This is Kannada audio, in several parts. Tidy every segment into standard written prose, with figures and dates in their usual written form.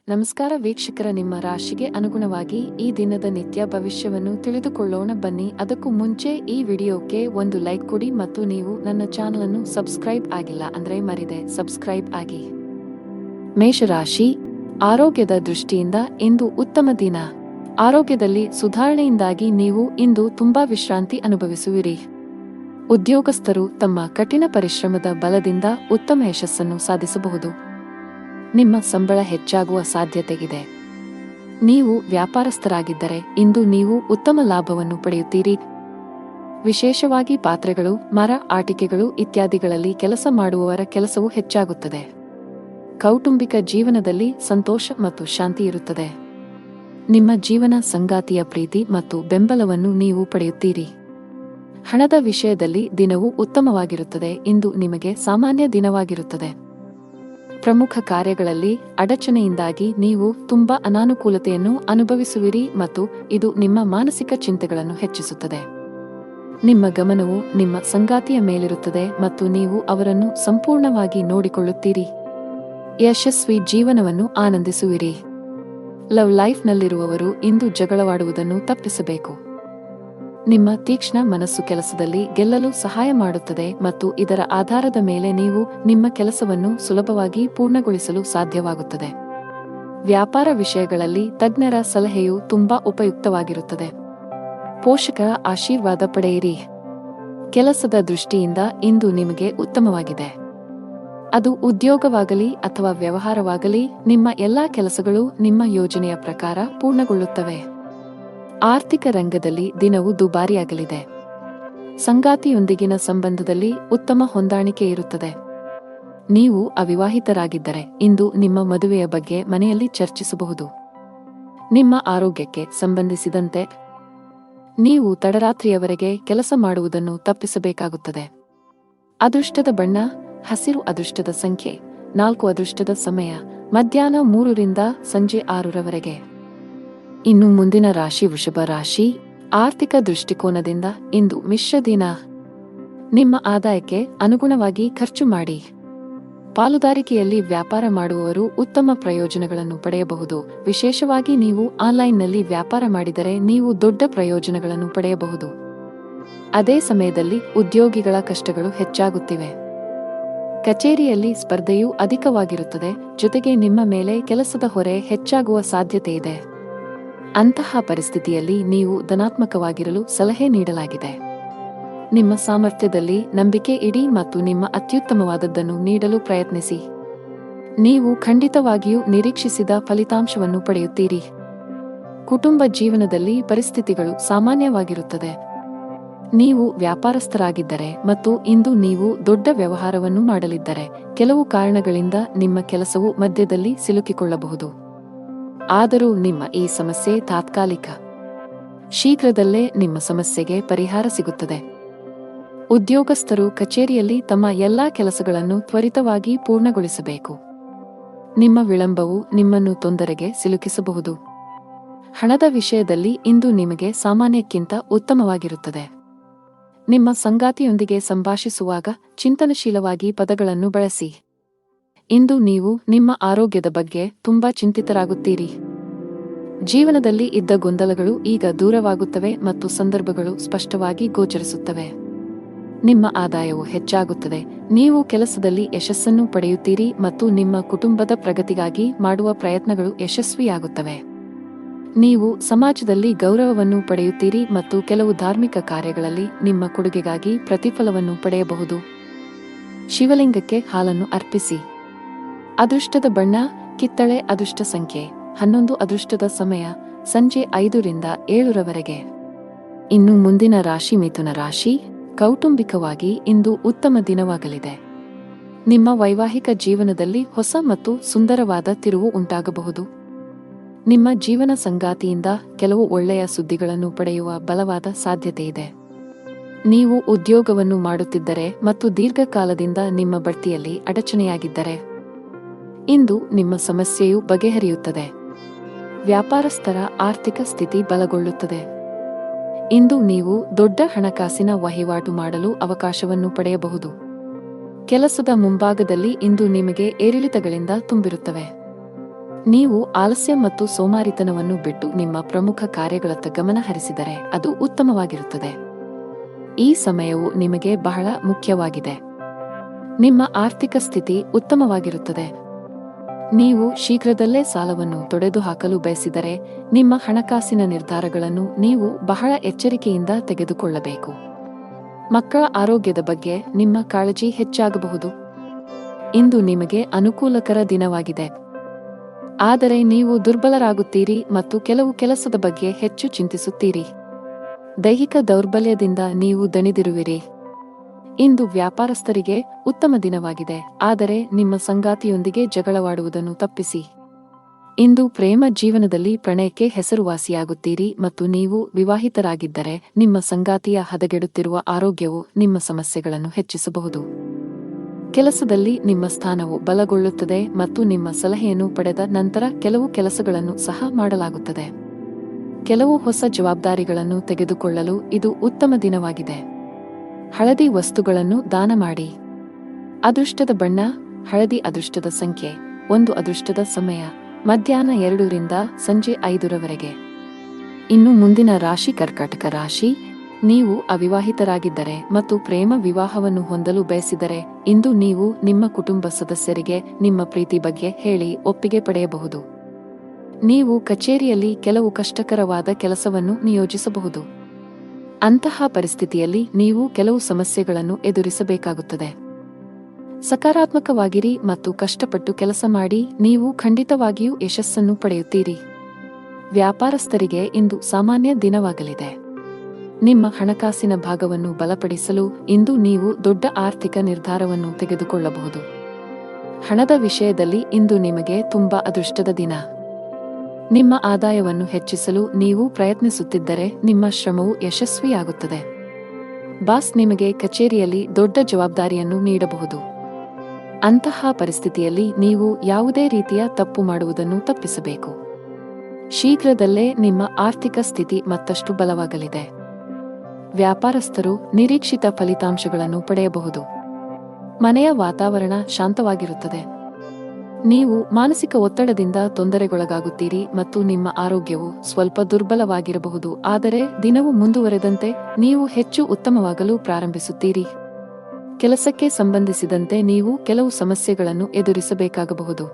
ನಮಸ್ಕಾರ ವೀಕ್ಷಕರ, ನಿಮ್ಮ ರಾಶಿಗೆ ಅನುಗುಣವಾಗಿ ಈ ದಿನದ ನಿತ್ಯ ಭವಿಷ್ಯವನ್ನು ತಿಳಿದುಕೊಳ್ಳೋಣ ಬನ್ನಿ. ಅದಕ್ಕೂ ಮುಂಚೆ ಈ ವಿಡಿಯೋಕ್ಕೆ ಒಂದು ಲೈಕ್ ಕೊಡಿ ಮತ್ತು ನೀವು ನನ್ನ ಚಾನಲ್ ಅನ್ನು ಸಬ್ಸ್ಕ್ರೈಬ್ ಆಗಿಲ್ಲ ಅಂದ್ರೆ ಮರಿದೆ ಸಬ್ಸ್ಕ್ರೈಬ್ ಆಗಿ. ಮೇಷರಾಶಿ, ಆರೋಗ್ಯದ ದೃಷ್ಟಿಯಿಂದ ಇಂದು ಉತ್ತಮ ದಿನ. ಆರೋಗ್ಯದಲ್ಲಿ ಸುಧಾರಣೆಯಿಂದಾಗಿ ನೀವು ಇಂದು ತುಂಬಾ ವಿಶ್ರಾಂತಿ ಅನುಭವಿಸುವಿರಿ. ಉದ್ಯೋಗಸ್ಥರು ತಮ್ಮ ಕಠಿಣ ಪರಿಶ್ರಮದ ಬಲದಿಂದ ಉತ್ತಮ ಯಶಸ್ಸನ್ನು ಸಾಧಿಸಬಹುದು. ನಿಮ್ಮ ಸಂಬಳ ಹೆಚ್ಚಾಗುವ ಸಾಧ್ಯತೆಯಿದೆ. ನೀವು ವ್ಯಾಪಾರಸ್ಥರಾಗಿದ್ದರೆ ಇಂದು ನೀವು ಉತ್ತಮ ಲಾಭವನ್ನು ಪಡೆಯುತ್ತೀರಿ. ವಿಶೇಷವಾಗಿ ಪಾತ್ರೆಗಳು, ಮರ, ಆಟಿಕೆಗಳು ಇತ್ಯಾದಿಗಳಲ್ಲಿ ಕೆಲಸ ಮಾಡುವವರ ಕೆಲಸವು ಹೆಚ್ಚಾಗುತ್ತದೆ. ಕೌಟುಂಬಿಕ ಜೀವನದಲ್ಲಿ ಸಂತೋಷ ಮತ್ತು ಶಾಂತಿ ಇರುತ್ತದೆ. ನಿಮ್ಮ ಜೀವನ ಸಂಗಾತಿಯ ಪ್ರೀತಿ ಮತ್ತು ಬೆಂಬಲವನ್ನು ನೀವು ಪಡೆಯುತ್ತೀರಿ. ಹಣದ ವಿಷಯದಲ್ಲಿ ದಿನವು ಉತ್ತಮವಾಗಿರುತ್ತದೆ. ಇಂದು ನಿಮಗೆ ಸಾಮಾನ್ಯ ದಿನವಾಗಿರುತ್ತದೆ. ಪ್ರಮುಖ ಕಾರ್ಯಗಳಲ್ಲಿ ಅಡಚಣೆಯಿಂದಾಗಿ ನೀವು ತುಂಬಾ ಅನಾನುಕೂಲತೆಯನ್ನು ಅನುಭವಿಸುವಿರಿ ಮತ್ತು ಇದು ನಿಮ್ಮ ಮಾನಸಿಕ ಚಿಂತೆಗಳನ್ನು ಹೆಚ್ಚಿಸುತ್ತದೆ. ನಿಮ್ಮ ಗಮನವು ನಿಮ್ಮ ಸಂಗಾತಿಯ ಮೇಲಿರುತ್ತದೆ ಮತ್ತು ನೀವು ಅವರನ್ನು ಸಂಪೂರ್ಣವಾಗಿ ನೋಡಿಕೊಳ್ಳುತ್ತೀರಿ. ಯಶಸ್ವಿ ಜೀವನವನ್ನು ಆನಂದಿಸುವಿರಿ. ಲವ್ ಲೈಫ್ನಲ್ಲಿರುವವರು ಇಂದು ಜಗಳವಾಡುವುದನ್ನು ತಪ್ಪಿಸಬೇಕು. ನಿಮ್ಮ ತೀಕ್ಷ್ಣ ಮನಸ್ಸು ಕೆಲಸದಲ್ಲಿ ಗೆಲ್ಲಲು ಸಹಾಯ ಮಾಡುತ್ತದೆ ಮತ್ತು ಇದರ ಆಧಾರದ ಮೇಲೆ ನೀವು ನಿಮ್ಮ ಕೆಲಸವನ್ನು ಸುಲಭವಾಗಿ ಪೂರ್ಣಗೊಳಿಸಲು ಸಾಧ್ಯವಾಗುತ್ತದೆ. ವ್ಯಾಪಾರ ವಿಷಯಗಳಲ್ಲಿ ತಜ್ಞರ ಸಲಹೆಯು ತುಂಬಾ ಉಪಯುಕ್ತವಾಗಿರುತ್ತದೆ. ಪೋಷಕರ ಆಶೀರ್ವಾದ ಪಡೆಯಿರಿ. ಕೆಲಸದ ದೃಷ್ಟಿಯಿಂದ ಇಂದು ನಿಮಗೆ ಉತ್ತಮವಾಗಿದೆ. ಅದು ಉದ್ಯೋಗವಾಗಲಿ ಅಥವಾ ವ್ಯವಹಾರವಾಗಲಿ, ನಿಮ್ಮ ಎಲ್ಲಾ ಕೆಲಸಗಳು ನಿಮ್ಮ ಯೋಜನೆಯ ಪ್ರಕಾರ ಪೂರ್ಣಗೊಳ್ಳುತ್ತವೆ. ಆರ್ಥಿಕ ರಂಗದಲ್ಲಿ ದಿನವು ದುಬಾರಿಯಾಗಲಿದೆ. ಸಂಗಾತಿಯೊಂದಿಗಿನ ಸಂಬಂಧದಲ್ಲಿ ಉತ್ತಮ ಹೊಂದಾಣಿಕೆ ಇರುತ್ತದೆ. ನೀವು ಅವಿವಾಹಿತರಾಗಿದ್ದರೆ ಇಂದು ನಿಮ್ಮ ಮದುವೆಯ ಬಗ್ಗೆ ಮನೆಯಲ್ಲಿ ಚರ್ಚಿಸಬಹುದು. ನಿಮ್ಮ ಆರೋಗ್ಯಕ್ಕೆ ಸಂಬಂಧಿಸಿದಂತೆ ನೀವು ತಡರಾತ್ರಿಯವರೆಗೆ ಕೆಲಸ ಮಾಡುವುದನ್ನು ತಪ್ಪಿಸಬೇಕಾಗುತ್ತದೆ. ಅದೃಷ್ಟದ ಬಣ್ಣ ಹಸಿರು. ಅದೃಷ್ಟದ ಸಂಖ್ಯೆ 4. ಅದೃಷ್ಟದ ಸಮಯ ಮಧ್ಯಾಹ್ನ 3 ರಿಂದ ಸಂಜೆ 6 ರವರೆಗೆ. ಇನ್ನು ಮುಂದಿನ ರಾಶಿ ವೃಷಭ ರಾಶಿ. ಆರ್ಥಿಕ ದೃಷ್ಟಿಕೋನದಿಂದ ಇಂದು ಮಿಶ್ರ ದಿನ. ನಿಮ್ಮ ಆದಾಯಕ್ಕೆ ಅನುಗುಣವಾಗಿ ಖರ್ಚು ಮಾಡಿ. ಪಾಲುದಾರಿಕೆಯಲ್ಲಿ ವ್ಯಾಪಾರ ಮಾಡುವವರು ಉತ್ತಮ ಪ್ರಯೋಜನಗಳನ್ನು ಪಡೆಯಬಹುದು. ವಿಶೇಷವಾಗಿ ನೀವು ಆನ್ಲೈನ್ನಲ್ಲಿ ವ್ಯಾಪಾರ ಮಾಡಿದರೆ ನೀವು ದೊಡ್ಡ ಪ್ರಯೋಜನಗಳನ್ನು ಪಡೆಯಬಹುದು. ಅದೇ ಸಮಯದಲ್ಲಿ ಉದ್ಯೋಗಿಗಳ ಕಷ್ಟಗಳು ಹೆಚ್ಚಾಗುತ್ತಿವೆ. ಕಚೇರಿಯಲ್ಲಿ ಸ್ಪರ್ಧೆಯೂ ಅಧಿಕವಾಗಿರುತ್ತದೆ. ಜೊತೆಗೆ ನಿಮ್ಮ ಮೇಲೆ ಕೆಲಸದ ಹೊರೆ ಹೆಚ್ಚಾಗುವ ಸಾಧ್ಯತೆಯಿದೆ. ಅಂತಹ ಪರಿಸ್ಥಿತಿಯಲ್ಲಿ ನೀವು ಧನಾತ್ಮಕವಾಗಿರಲು ಸಲಹೆ ನೀಡಲಾಗಿದೆ. ನಿಮ್ಮ ಸಾಮರ್ಥ್ಯದಲ್ಲಿ ನಂಬಿಕೆ ಇಡಿ ಮತ್ತು ನಿಮ್ಮ ಅತ್ಯುತ್ತಮವಾದದ್ದನ್ನು ನೀಡಲು ಪ್ರಯತ್ನಿಸಿ. ನೀವು ಖಂಡಿತವಾಗಿಯೂ ನಿರೀಕ್ಷಿಸಿದ ಫಲಿತಾಂಶವನ್ನು ಪಡೆಯುತ್ತೀರಿ. ಕುಟುಂಬ ಜೀವನದಲ್ಲಿ ಪರಿಸ್ಥಿತಿಗಳು ಸಾಮಾನ್ಯವಾಗಿರುತ್ತದೆ. ನೀವು ವ್ಯಾಪಾರಸ್ಥರಾಗಿದ್ದರೆ ಮತ್ತು ಇಂದು ನೀವು ದೊಡ್ಡ ವ್ಯವಹಾರವನ್ನು ಮಾಡಲಿದ್ದರೆ ಕೆಲವು ಕಾರಣಗಳಿಂದ ನಿಮ್ಮ ಕೆಲಸವು ಮಧ್ಯದಲ್ಲಿ ಸಿಲುಕಿಕೊಳ್ಳಬಹುದು. ಆದರೂ ನಿಮ್ಮ ಈ ಸಮಸ್ಯೆ ತಾತ್ಕಾಲಿಕ. ಶೀಘ್ರದಲ್ಲೇ ನಿಮ್ಮ ಸಮಸ್ಯೆಗೆ ಪರಿಹಾರ ಸಿಗುತ್ತದೆ. ಉದ್ಯೋಗಸ್ಥರು ಕಚೇರಿಯಲ್ಲಿ ತಮ್ಮ ಎಲ್ಲಾ ಕೆಲಸಗಳನ್ನು ತ್ವರಿತವಾಗಿ ಪೂರ್ಣಗೊಳಿಸಬೇಕು. ನಿಮ್ಮ ವಿಳಂಬವು ನಿಮ್ಮನ್ನು ತೊಂದರೆಗೆ ಸಿಲುಕಿಸಬಹುದು. ಹಣದ ವಿಷಯದಲ್ಲಿ ಇಂದು ನಿಮಗೆ ಸಾಮಾನ್ಯಕ್ಕಿಂತ ಉತ್ತಮವಾಗಿರುತ್ತದೆ. ನಿಮ್ಮ ಸಂಗಾತಿಯೊಂದಿಗೆ ಸಂಭಾಷಿಸುವಾಗ ಚಿಂತನಶೀಲವಾಗಿ ಪದಗಳನ್ನು ಬಳಸಿ. ಇಂದು ನೀವು ನಿಮ್ಮ ಆರೋಗ್ಯದ ಬಗ್ಗೆ ತುಂಬಾ ಚಿಂತಿತರಾಗುತ್ತೀರಿ. ಜೀವನದಲ್ಲಿ ಇದ್ದ ಗೊಂದಲಗಳು ಈಗ ದೂರವಾಗುತ್ತವೆ ಮತ್ತು ಸಂದರ್ಭಗಳು ಸ್ಪಷ್ಟವಾಗಿ ಗೋಚರಿಸುತ್ತವೆ. ನಿಮ್ಮ ಆದಾಯವು ಹೆಚ್ಚಾಗುತ್ತದೆ. ನೀವು ಕೆಲಸದಲ್ಲಿ ಯಶಸ್ಸನ್ನು ಪಡೆಯುತ್ತೀರಿ ಮತ್ತು ನಿಮ್ಮ ಕುಟುಂಬದ ಪ್ರಗತಿಗಾಗಿ ಮಾಡುವ ಪ್ರಯತ್ನಗಳು ಯಶಸ್ವಿಯಾಗುತ್ತವೆ. ನೀವು ಸಮಾಜದಲ್ಲಿ ಗೌರವವನ್ನು ಪಡೆಯುತ್ತೀರಿ ಮತ್ತು ಕೆಲವು ಧಾರ್ಮಿಕ ಕಾರ್ಯಗಳಲ್ಲಿ ನಿಮ್ಮ ಕೊಡುಗೆಗಾಗಿ ಪ್ರತಿಫಲವನ್ನು ಪಡೆಯಬಹುದು. ಶಿವಲಿಂಗಕ್ಕೆ ಹಾಲನ್ನು ಅರ್ಪಿಸಿ. ಅದೃಷ್ಟದ ಬಣ್ಣ ಕಿತ್ತಳೆ. ಅದೃಷ್ಟ ಸಂಖ್ಯೆ 11. ಅದೃಷ್ಟದ ಸಮಯ ಸಂಜೆ 5 ರಿಂದ 7 ರವರೆಗೆ. ಇನ್ನು ಮುಂದಿನ ರಾಶಿ ಮಿಥುನ ರಾಶಿ. ಕೌಟುಂಬಿಕವಾಗಿ ಇಂದು ಉತ್ತಮ ದಿನವಾಗಲಿದೆ. ನಿಮ್ಮ ವೈವಾಹಿಕ ಜೀವನದಲ್ಲಿ ಹೊಸ ಮತ್ತು ಸುಂದರವಾದ ತಿರುವು ಉಂಟಾಗಬಹುದು. ನಿಮ್ಮ ಜೀವನ ಸಂಗಾತಿಯಿಂದ ಕೆಲವು ಒಳ್ಳೆಯ ಸುದ್ದಿಗಳನ್ನು ಪಡೆಯುವ ಬಲವಾದ ಸಾಧ್ಯತೆಯಿದೆ. ನೀವು ಉದ್ಯೋಗವನ್ನು ಮಾಡುತ್ತಿದ್ದರೆ ಮತ್ತು ದೀರ್ಘಕಾಲದಿಂದ ನಿಮ್ಮ ಬಡ್ತಿಯಲ್ಲಿ ಅಡಚಣೆಯಾಗಿದ್ದರೆ ಇಂದು ನಿಮ್ಮ ಸಮಸ್ಯೆಯು ಬಗೆಹರಿಯುತ್ತದೆ. ವ್ಯಾಪಾರಸ್ಥರ ಆರ್ಥಿಕ ಸ್ಥಿತಿ ಬಲಗೊಳ್ಳುತ್ತದೆ. ಇಂದು ನೀವು ದೊಡ್ಡ ಹಣಕಾಸಿನ ವಹಿವಾಟು ಮಾಡಲು ಅವಕಾಶವನ್ನು ಪಡೆಯಬಹುದು. ಕೆಲಸದ ಮುಂಭಾಗದಲ್ಲಿ ಇಂದು ನಿಮಗೆ ಏರಿಳಿತಗಳಿಂದ ತುಂಬಿರುತ್ತವೆ. ನೀವು ಆಲಸ್ಯ ಮತ್ತು ಸೋಮಾರಿತನವನ್ನು ಬಿಟ್ಟು ನಿಮ್ಮ ಪ್ರಮುಖ ಕಾರ್ಯಗಳತ್ತ ಗಮನ ಹರಿಸಿದರೆ ಅದು ಉತ್ತಮವಾಗಿರುತ್ತದೆ. ಈ ಸಮಯವು ನಿಮಗೆ ಬಹಳ ಮುಖ್ಯವಾಗಿದೆ. ನಿಮ್ಮ ಆರ್ಥಿಕ ಸ್ಥಿತಿ ಉತ್ತಮವಾಗಿರುತ್ತದೆ. ನೀವು ಶೀಘ್ರದಲ್ಲೇ ಸಾಲವನ್ನು ತೊಡೆದುಹಾಕಲು ಬಯಸಿದರೆ ನಿಮ್ಮ ಹಣಕಾಸಿನ ನಿರ್ಧಾರಗಳನ್ನು ನೀವು ಬಹಳ ಎಚ್ಚರಿಕೆಯಿಂದ ತೆಗೆದುಕೊಳ್ಳಬೇಕು. ಮಕ್ಕಳ ಆರೋಗ್ಯದ ಬಗ್ಗೆ ನಿಮ್ಮ ಕಾಳಜಿ ಹೆಚ್ಚಾಗಬಹುದು. ಇಂದು ನಿಮಗೆ ಅನುಕೂಲಕರ ದಿನವಾಗಿದೆ. ಆದರೆ ನೀವು ದುರ್ಬಲರಾಗುತ್ತೀರಿ ಮತ್ತು ಕೆಲವು ಕೆಲಸದ ಬಗ್ಗೆ ಹೆಚ್ಚು ಚಿಂತಿಸುತ್ತೀರಿ. ದೈಹಿಕ ದೌರ್ಬಲ್ಯದಿಂದ ನೀವು ದಣಿದಿರುವಿರಿ. ಇಂದು ವ್ಯಾಪಾರಸ್ಥರಿಗೆ ಉತ್ತಮ ದಿನವಾಗಿದೆ, ಆದರೆ ನಿಮ್ಮ ಸಂಗಾತಿಯೊಂದಿಗೆ ಜಗಳವಾಡುವುದನ್ನು ತಪ್ಪಿಸಿ. ಇಂದು ಪ್ರೇಮ ಜೀವನದಲ್ಲಿ ಪ್ರಣಯಕ್ಕೆ ಹೆಸರುವಾಸಿಯಾಗುತ್ತೀರಿ ಮತ್ತು ನೀವು ವಿವಾಹಿತರಾಗಿದ್ದರೆ ನಿಮ್ಮ ಸಂಗಾತಿಯ ಹದಗೆಡುತ್ತಿರುವ ಆರೋಗ್ಯವು ನಿಮ್ಮ ಸಮಸ್ಯೆಗಳನ್ನು ಹೆಚ್ಚಿಸಬಹುದು. ಕೆಲಸದಲ್ಲಿ ನಿಮ್ಮ ಸ್ಥಾನವು ಬಲಗೊಳ್ಳುತ್ತದೆ ಮತ್ತು ನಿಮ್ಮ ಸಲಹೆಯನ್ನು ಪಡೆದ ನಂತರ ಕೆಲವು ಕೆಲಸಗಳನ್ನು ಸಹ ಮಾಡಲಾಗುತ್ತದೆ. ಕೆಲವು ಹೊಸ ಜವಾಬ್ದಾರಿಗಳನ್ನು ತೆಗೆದುಕೊಳ್ಳಲು ಇದು ಉತ್ತಮ ದಿನವಾಗಿದೆ. ಹಳದಿ ವಸ್ತುಗಳನ್ನು ದಾನ ಮಾಡಿ. ಅದೃಷ್ಟದ ಬಣ್ಣ ಹಳದಿ. ಅದೃಷ್ಟದ ಸಂಖ್ಯೆ 1. ಅದೃಷ್ಟದ ಸಮಯ ಮಧ್ಯಾಹ್ನ 2 ರಿಂದ ಸಂಜೆ 5 ರವರೆಗೆ. ಇನ್ನು ಮುಂದಿನ ರಾಶಿ ಕರ್ಕಾಟಕ ರಾಶಿ. ನೀವು ಅವಿವಾಹಿತರಾಗಿದ್ದರೆ ಮತ್ತು ಪ್ರೇಮ ವಿವಾಹವನ್ನು ಹೊಂದಲು ಬಯಸಿದರೆ ಇಂದು ನೀವು ನಿಮ್ಮ ಕುಟುಂಬ ಸದಸ್ಯರಿಗೆ ನಿಮ್ಮ ಪ್ರೀತಿ ಬಗ್ಗೆ ಹೇಳಿ ಒಪ್ಪಿಗೆ ಪಡೆಯಬಹುದು. ನೀವು ಕಚೇರಿಯಲ್ಲಿ ಕೆಲವು ಕಷ್ಟಕರವಾದ ಕೆಲಸವನ್ನು ನಿಯೋಜಿಸಬಹುದು. ಅಂತಹ ಪರಿಸ್ಥಿತಿಯಲ್ಲಿ ನೀವು ಕೆಲವು ಸಮಸ್ಯೆಗಳನ್ನು ಎದುರಿಸಬೇಕಾಗುತ್ತದೆ. ಸಕಾರಾತ್ಮಕವಾಗಿರಿ ಮತ್ತು ಕಷ್ಟಪಟ್ಟು ಕೆಲಸ ಮಾಡಿ. ನೀವು ಖಂಡಿತವಾಗಿಯೂ ಯಶಸ್ಸನ್ನು ಪಡೆಯುತ್ತೀರಿ. ವ್ಯಾಪಾರಸ್ಥರಿಗೆ ಇಂದು ಸಾಮಾನ್ಯ ದಿನವಾಗಲಿದೆ. ನಿಮ್ಮ ಹಣಕಾಸಿನ ಭಾಗವನ್ನು ಬಲಪಡಿಸಲು ಇಂದು ನೀವು ದೊಡ್ಡ ಆರ್ಥಿಕ ನಿರ್ಧಾರವನ್ನು ತೆಗೆದುಕೊಳ್ಳಬಹುದು. ಹಣದ ವಿಷಯದಲ್ಲಿ ಇಂದು ನಿಮಗೆ ತುಂಬಾ ಅದೃಷ್ಟದ ದಿನ. ನಿಮ್ಮ ಆದಾಯವನ್ನು ಹೆಚ್ಚಿಸಲು ನೀವು ಪ್ರಯತ್ನಿಸುತ್ತಿದ್ದರೆ ನಿಮ್ಮ ಶ್ರಮವು ಯಶಸ್ವಿಯಾಗುತ್ತದೆ. ಬಾಸ್ ನಿಮಗೆ ಕಚೇರಿಯಲ್ಲಿ ದೊಡ್ಡ ಜವಾಬ್ದಾರಿಯನ್ನು ನೀಡಬಹುದು. ಅಂತಹ ಪರಿಸ್ಥಿತಿಯಲ್ಲಿ ನೀವು ಯಾವುದೇ ರೀತಿಯ ತಪ್ಪು ಮಾಡುವುದನ್ನು ತಪ್ಪಿಸಬೇಕು. ಶೀಘ್ರದಲ್ಲೇ ನಿಮ್ಮ ಆರ್ಥಿಕ ಸ್ಥಿತಿ ಮತ್ತಷ್ಟು ಬಲವಾಗಲಿದೆ. ವ್ಯಾಪಾರಸ್ಥರು ನಿರೀಕ್ಷಿತ ಫಲಿತಾಂಶಗಳನ್ನು ಪಡೆಯಬಹುದು. ಮನೆಯ ವಾತಾವರಣ ಶಾಂತವಾಗಿರುತ್ತದೆ. ನೀವು ಮಾನಸಿಕ ಒತ್ತಡದಿಂದ ತೊಂದರೆಗೊಳಗಾಗುತ್ತೀರಿ ಮತ್ತು ನಿಮ್ಮ ಆರೋಗ್ಯವು ಸ್ವಲ್ಪ ದುರ್ಬಲವಾಗಿರಬಹುದು, ಆದರೆ ದಿನವು ಮುಂದುವರೆದಂತೆ ನೀವು ಹೆಚ್ಚು ಉತ್ತಮವಾಗಲು ಪ್ರಾರಂಭಿಸುತ್ತೀರಿ. ಕೆಲಸಕ್ಕೆ ಸಂಬಂಧಿಸಿದಂತೆ ನೀವು ಕೆಲವು ಸಮಸ್ಯೆಗಳನ್ನು ಎದುರಿಸಬೇಕಾಗಬಹುದು.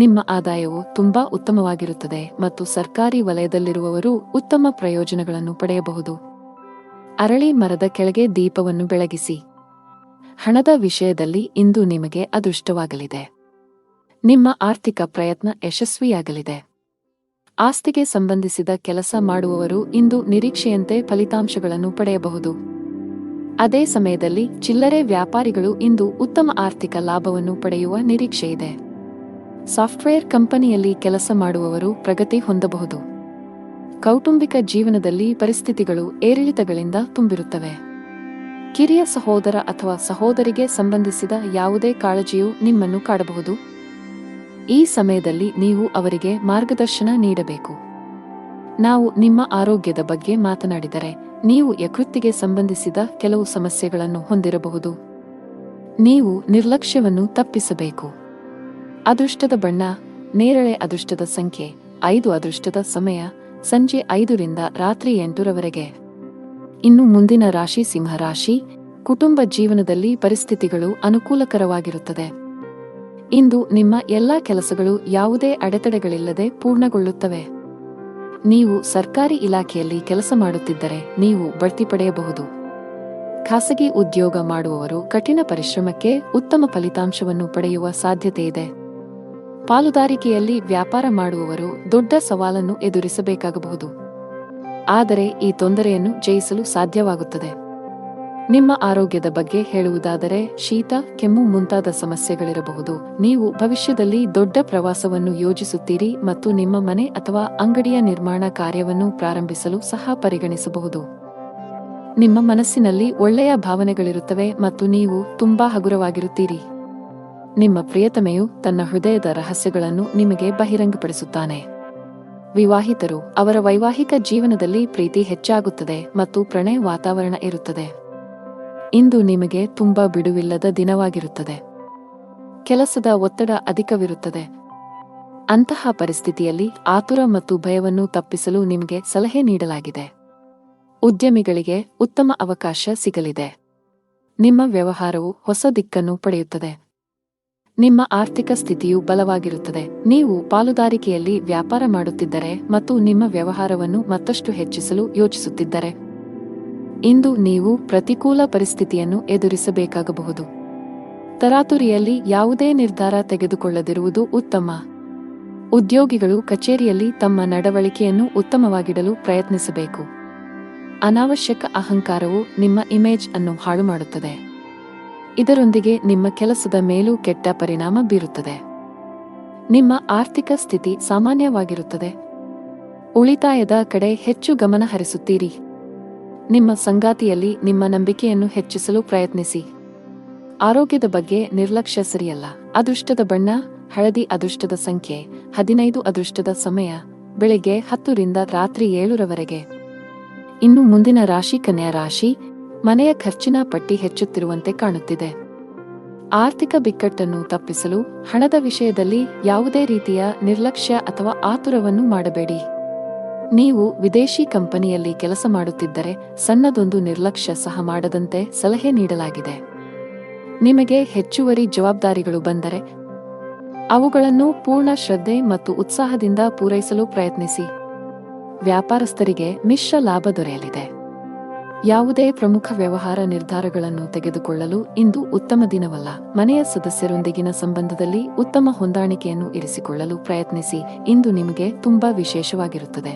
ನಿಮ್ಮ ಆದಾಯವು ತುಂಬಾ ಉತ್ತಮವಾಗಿರುತ್ತದೆ ಮತ್ತು ಸರ್ಕಾರಿ ವಲಯದಲ್ಲಿರುವವರು ಉತ್ತಮ ಪ್ರಯೋಜನಗಳನ್ನು ಪಡೆಯಬಹುದು. ಅರಳಿ ಮರದ ಕೆಳಗೆ ದೀಪವನ್ನು ಬೆಳಗಿಸಿ. ಹಣದ ವಿಷಯದಲ್ಲಿ ಇಂದು ನಿಮಗೆ ಅದೃಷ್ಟವಾಗಲಿದೆ. ನಿಮ್ಮ ಆರ್ಥಿಕ ಪ್ರಯತ್ನ ಯಶಸ್ವಿಯಾಗಲಿದೆ. ಆಸ್ತಿಗೆ ಸಂಬಂಧಿಸಿದ ಕೆಲಸ ಮಾಡುವವರು ಇಂದು ನಿರೀಕ್ಷೆಯಂತೆ ಫಲಿತಾಂಶಗಳನ್ನು ಪಡೆಯಬಹುದು. ಅದೇ ಸಮಯದಲ್ಲಿ ಚಿಲ್ಲರೆ ವ್ಯಾಪಾರಿಗಳು ಇಂದು ಉತ್ತಮ ಆರ್ಥಿಕ ಲಾಭವನ್ನು ಪಡೆಯುವ ನಿರೀಕ್ಷೆಯಿದೆ. ಸಾಫ್ಟ್ವೇರ್ ಕಂಪನಿಯಲ್ಲಿ ಕೆಲಸ ಮಾಡುವವರು ಪ್ರಗತಿ ಹೊಂದಬಹುದು. ಕೌಟುಂಬಿಕ ಜೀವನದಲ್ಲಿ ಪರಿಸ್ಥಿತಿಗಳು ಏರಿಳಿತಗಳಿಂದ ತುಂಬಿರುತ್ತವೆ. ಕಿರಿಯ ಸಹೋದರ ಅಥವಾ ಸಹೋದರಿಗೆ ಸಂಬಂಧಿಸಿದ ಯಾವುದೇ ಕಾಳಜಿಯು ನಿಮ್ಮನ್ನು ಕಾಡಬಹುದು. ಈ ಸಮಯದಲ್ಲಿ ನೀವು ಅವರಿಗೆ ಮಾರ್ಗದರ್ಶನ ನೀಡಬೇಕು. ನಾವು ನಿಮ್ಮ ಆರೋಗ್ಯದ ಬಗ್ಗೆ ಮಾತನಾಡಿದರೆ ನೀವು ಯಕೃತ್ತಿಗೆ ಸಂಬಂಧಿಸಿದ ಕೆಲವು ಸಮಸ್ಯೆಗಳನ್ನು ಹೊಂದಿರಬಹುದು. ನೀವು ನಿರ್ಲಕ್ಷ್ಯವನ್ನು ತಪ್ಪಿಸಬೇಕು. ಅದೃಷ್ಟದ ಬಣ್ಣ ನೇರಳೆ. ಅದೃಷ್ಟದ ಸಂಖ್ಯೆ 5. ಅದೃಷ್ಟದ ಸಮಯ ಸಂಜೆ 5 ರಿಂದ ರಾತ್ರಿ 8 ರವರೆಗೆ. ಇನ್ನು ಮುಂದಿನ ರಾಶಿ ಸಿಂಹರಾಶಿ. ಕುಟುಂಬ ಜೀವನದಲ್ಲಿ ಪರಿಸ್ಥಿತಿಗಳು ಅನುಕೂಲಕರವಾಗಿರುತ್ತದೆ. ಇಂದು ನಿಮ್ಮ ಎಲ್ಲಾ ಕೆಲಸಗಳು ಯಾವುದೇ ಅಡೆತಡೆಗಳಿಲ್ಲದೆ ಪೂರ್ಣಗೊಳ್ಳುತ್ತವೆ. ನೀವು ಸರ್ಕಾರಿ ಇಲಾಖೆಯಲ್ಲಿ ಕೆಲಸ ಮಾಡುತ್ತಿದ್ದರೆ ನೀವು ಬಡ್ತಿ ಪಡೆಯಬಹುದು. ಖಾಸಗಿ ಉದ್ಯೋಗ ಮಾಡುವವರು ಕಠಿಣ ಪರಿಶ್ರಮಕ್ಕೆ ಉತ್ತಮ ಫಲಿತಾಂಶವನ್ನು ಪಡೆಯುವ ಸಾಧ್ಯತೆಯಿದೆ. ಪಾಲುದಾರಿಕೆಯಲ್ಲಿ ವ್ಯಾಪಾರ ಮಾಡುವವರು ದೊಡ್ಡ ಸವಾಲನ್ನು ಎದುರಿಸಬೇಕಾಗಬಹುದು. ಆದರೆ ಈ ತೊಂದರೆಯನ್ನು ಜಯಿಸಲು ಸಾಧ್ಯವಾಗುತ್ತದೆ. ನಿಮ್ಮ ಆರೋಗ್ಯದ ಬಗ್ಗೆ ಹೇಳುವುದಾದರೆ ಶೀತ, ಕೆಮ್ಮು ಮುಂತಾದ ಸಮಸ್ಯೆಗಳಿರಬಹುದು. ನೀವು ಭವಿಷ್ಯದಲ್ಲಿ ದೊಡ್ಡ ಪ್ರವಾಸವನ್ನು ಯೋಜಿಸುತ್ತೀರಿ ಮತ್ತು ನಿಮ್ಮ ಮನೆ ಅಥವಾ ಅಂಗಡಿಯ ನಿರ್ಮಾಣ ಕಾರ್ಯವನ್ನು ಪ್ರಾರಂಭಿಸಲು ಸಹ ಪರಿಗಣಿಸಬಹುದು. ನಿಮ್ಮ ಮನಸ್ಸಿನಲ್ಲಿ ಒಳ್ಳೆಯ ಭಾವನೆಗಳಿರುತ್ತವೆ ಮತ್ತು ನೀವು ತುಂಬಾ ಹಗುರವಾಗಿರುತ್ತೀರಿ. ನಿಮ್ಮ ಪ್ರಿಯತಮೆಯು ತನ್ನ ಹೃದಯದ ರಹಸ್ಯಗಳನ್ನು ನಿಮಗೆ ಬಹಿರಂಗಪಡಿಸುತ್ತಾನೆ. ವಿವಾಹಿತರು ಅವರ ವೈವಾಹಿಕ ಜೀವನದಲ್ಲಿ ಪ್ರೀತಿ ಹೆಚ್ಚಾಗುತ್ತದೆ ಮತ್ತು ಪ್ರಣಯ ವಾತಾವರಣ ಇರುತ್ತದೆ. ಇಂದು ನಿಮಗೆ ತುಂಬಾ ಬಿಡುವಿಲ್ಲದ ದಿನವಾಗಿರುತ್ತದೆ. ಕೆಲಸದ ಒತ್ತಡ ಅಧಿಕವಿರುತ್ತದೆ. ಅಂತಹ ಪರಿಸ್ಥಿತಿಯಲ್ಲಿ ಆತುರ ಮತ್ತು ಭಯವನ್ನು ತಪ್ಪಿಸಲು ನಿಮಗೆ ಸಲಹೆ ನೀಡಲಾಗಿದೆ. ಉದ್ಯಮಿಗಳಿಗೆ ಉತ್ತಮ ಅವಕಾಶ ಸಿಗಲಿದೆ. ನಿಮ್ಮ ವ್ಯವಹಾರವು ಹೊಸ ದಿಕ್ಕನ್ನು ಪಡೆಯುತ್ತದೆ. ನಿಮ್ಮ ಆರ್ಥಿಕ ಸ್ಥಿತಿಯು ಬಲವಾಗಿರುತ್ತದೆ. ನೀವು ಪಾಲುದಾರಿಕೆಯಲ್ಲಿ ವ್ಯಾಪಾರ ಮಾಡುತ್ತಿದ್ದರೆ ಮತ್ತು ನಿಮ್ಮ ವ್ಯವಹಾರವನ್ನು ಮತ್ತಷ್ಟು ಹೆಚ್ಚಿಸಲು ಯೋಚಿಸುತ್ತಿದ್ದರೆ, ಇಂದು ನೀವು ಪ್ರತಿಕೂಲ ಪರಿಸ್ಥಿತಿಯನ್ನು ಎದುರಿಸಬೇಕಾಗಬಹುದು. ತರಾತುರಿಯಲ್ಲಿ ಯಾವುದೇ ನಿರ್ಧಾರ ತೆಗೆದುಕೊಳ್ಳದಿರುವುದು ಉತ್ತಮ. ಉದ್ಯೋಗಿಗಳು ಕಚೇರಿಯಲ್ಲಿ ತಮ್ಮ ನಡವಳಿಕೆಯನ್ನು ಉತ್ತಮವಾಗಿಡಲು ಪ್ರಯತ್ನಿಸಬೇಕು. ಅನಾವಶ್ಯಕ ಅಹಂಕಾರವು ನಿಮ್ಮ ಇಮೇಜ್ ಅನ್ನು ಹಾಳುಮಾಡುತ್ತದೆ. ಇದರೊಂದಿಗೆ ನಿಮ್ಮ ಕೆಲಸದ ಮೇಲೂ ಕೆಟ್ಟ ಪರಿಣಾಮ ಬೀರುತ್ತದೆ. ನಿಮ್ಮ ಆರ್ಥಿಕ ಸ್ಥಿತಿ ಸಾಮಾನ್ಯವಾಗಿರುತ್ತದೆ. ಉಳಿತಾಯದ ಕಡೆ ಹೆಚ್ಚು ಗಮನ ಹರಿಸುತ್ತೀರಿ. ನಿಮ್ಮ ಸಂಗಾತಿಯಲ್ಲಿ ನಿಮ್ಮ ನಂಬಿಕೆಯನ್ನು ಹೆಚ್ಚಿಸಲು ಪ್ರಯತ್ನಿಸಿ. ಆರೋಗ್ಯದ ಬಗ್ಗೆ ನಿರ್ಲಕ್ಷ್ಯ ಸರಿಯಲ್ಲ. ಅದೃಷ್ಟದ ಬಣ್ಣ ಹಳದಿ. ಅದೃಷ್ಟದ ಸಂಖ್ಯೆ 15. ಅದೃಷ್ಟದ ಸಮಯ ಬೆಳಗ್ಗೆ 10 ರಿಂದ ರಾತ್ರಿ 7 ಇನ್ನು ಮುಂದಿನ ರಾಶಿ ಕನ್ಯಾ ರಾಶಿ. ಮನೆಯ ಖರ್ಚಿನ ಪಟ್ಟಿ ಹೆಚ್ಚುತ್ತಿರುವಂತೆ ಕಾಣುತ್ತಿದೆ. ಆರ್ಥಿಕ ಬಿಕ್ಕಟ್ಟನ್ನು ತಪ್ಪಿಸಲು ಹಣದ ವಿಷಯದಲ್ಲಿ ಯಾವುದೇ ರೀತಿಯ ನಿರ್ಲಕ್ಷ್ಯ ಅಥವಾ ಆತುರವನ್ನು ಮಾಡಬೇಡಿ. ನೀವು ವಿದೇಶಿ ಕಂಪನಿಯಲ್ಲಿ ಕೆಲಸ ಮಾಡುತ್ತಿದ್ದರೆ ಸಣ್ಣದೊಂದು ನಿರ್ಲಕ್ಷ್ಯ ಸಹ ಮಾಡದಂತೆ ಸಲಹೆ ನೀಡಲಾಗಿದೆ. ನಿಮಗೆ ಹೆಚ್ಚುವರಿ ಜವಾಬ್ದಾರಿಗಳು ಬಂದರೆ ಅವುಗಳನ್ನು ಪೂರ್ಣ ಶ್ರದ್ಧೆ ಮತ್ತು ಉತ್ಸಾಹದಿಂದ ಪೂರೈಸಲು ಪ್ರಯತ್ನಿಸಿ. ವ್ಯಾಪಾರಸ್ಥರಿಗೆ ಮಿಶ್ರ ಲಾಭ ದೊರೆಯಲಿದೆ. ಯಾವುದೇ ಪ್ರಮುಖ ವ್ಯವಹಾರ ನಿರ್ಧಾರಗಳನ್ನು ತೆಗೆದುಕೊಳ್ಳಲು ಇಂದು ಉತ್ತಮ ದಿನವಲ್ಲ. ಮನೆಯ ಸದಸ್ಯರೊಂದಿಗಿನ ಸಂಬಂಧದಲ್ಲಿ ಉತ್ತಮ ಹೊಂದಾಣಿಕೆಯನ್ನು ಇರಿಸಿಕೊಳ್ಳಲು ಪ್ರಯತ್ನಿಸಿ. ಇಂದು ನಿಮಗೆ ತುಂಬಾ ವಿಶೇಷವಾಗಿರುತ್ತದೆ.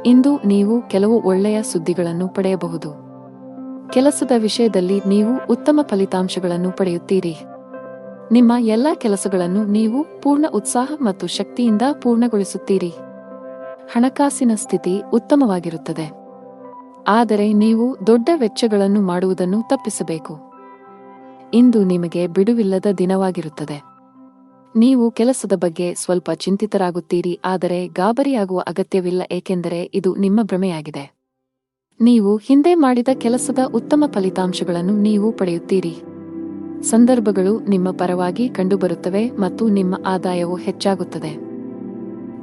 ಇಂದು ನೀವು ಕೆಲವು ಒಳ್ಳೆಯ ಸುದ್ದಿಗಳನ್ನು ಪಡೆಯಬಹುದು. ಕೆಲಸದ ವಿಷಯದಲ್ಲಿ ನೀವು ಉತ್ತಮ ಫಲಿತಾಂಶಗಳನ್ನು ಪಡೆಯುತ್ತೀರಿ. ನಿಮ್ಮ ಎಲ್ಲ ಕೆಲಸಗಳನ್ನು ನೀವು ಪೂರ್ಣ ಉತ್ಸಾಹ ಮತ್ತು ಶಕ್ತಿಯಿಂದ ಪೂರ್ಣಗೊಳಿಸುತ್ತೀರಿ. ಹಣಕಾಸಿನ ಸ್ಥಿತಿ ಉತ್ತಮವಾಗಿರುತ್ತದೆ. ಆದರೆ ನೀವು ದೊಡ್ಡ ವೆಚ್ಚಗಳನ್ನು ಮಾಡುವುದನ್ನು ತಪ್ಪಿಸಬೇಕು. ಇಂದು ನಿಮಗೆ ಬಿಡುವಿಲ್ಲದ ದಿನವಾಗಿರುತ್ತದೆ. ನೀವು ಕೆಲಸದ ಬಗ್ಗೆ ಸ್ವಲ್ಪ ಚಿಂತಿತರಾಗುತ್ತೀರಿ, ಆದರೆ ಗಾಬರಿಯಾಗುವ ಅಗತ್ಯವಿಲ್ಲ, ಏಕೆಂದರೆ ಇದು ನಿಮ್ಮ ಭ್ರಮೆಯಾಗಿದೆ. ನೀವು ಹಿಂದೆ ಮಾಡಿದ ಕೆಲಸದ ಉತ್ತಮ ಫಲಿತಾಂಶಗಳನ್ನು ನೀವು ಪಡೆಯುತ್ತೀರಿ. ಸಂದರ್ಭಗಳು ನಿಮ್ಮ ಪರವಾಗಿ ಕಂಡುಬರುತ್ತವೆ ಮತ್ತು ನಿಮ್ಮ ಆದಾಯವು ಹೆಚ್ಚಾಗುತ್ತದೆ.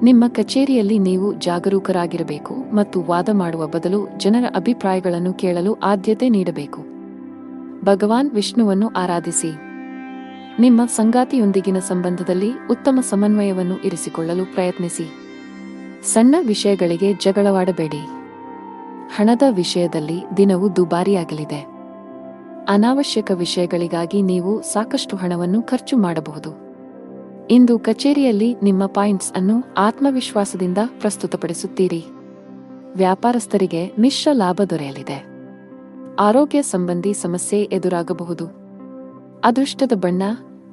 ನಿಮ್ಮ ಕಚೇರಿಯಲ್ಲಿ ನೀವು ಜಾಗರೂಕರಾಗಿರಬೇಕು ಮತ್ತು ವಾದ ಮಾಡುವ ಬದಲು ಜನರ ಅಭಿಪ್ರಾಯಗಳನ್ನು ಕೇಳಲು ಆದ್ಯತೆ ನೀಡಬೇಕು. ಭಗವಾನ್ ವಿಷ್ಣುವನ್ನು ಆರಾಧಿಸಿ. ನಿಮ್ಮ ಸಂಗಾತಿಯೊಂದಿಗಿನ ಸಂಬಂಧದಲ್ಲಿ ಉತ್ತಮ ಸಮನ್ವಯವನ್ನು ಇರಿಸಿಕೊಳ್ಳಲು ಪ್ರಯತ್ನಿಸಿ. ಸಣ್ಣ ವಿಷಯಗಳಿಗೆ ಜಗಳವಾಡಬೇಡಿ. ಹಣದ ವಿಷಯದಲ್ಲಿ ದಿನವು ದುಬಾರಿಯಾಗಲಿದೆ. ಅನಾವಶ್ಯಕ ವಿಷಯಗಳಿಗಾಗಿ ನೀವು ಸಾಕಷ್ಟು ಹಣವನ್ನು ಖರ್ಚು ಮಾಡಬಹುದು. ಇಂದು ಕಚೇರಿಯಲ್ಲಿ ನಿಮ್ಮ ಪಾಯಿಂಟ್ಸ್ ಅನ್ನು ಆತ್ಮವಿಶ್ವಾಸದಿಂದ ಪ್ರಸ್ತುತಪಡಿಸುತ್ತೀರಿ. ವ್ಯಾಪಾರಸ್ಥರಿಗೆ ಮಿಶ್ರ ಲಾಭ ದೊರೆಯಲಿದೆ. ಆರೋಗ್ಯ ಸಂಬಂಧಿ ಸಮಸ್ಯೆ ಎದುರಾಗಬಹುದು. ಅದೃಷ್ಟದ ಬಣ್ಣ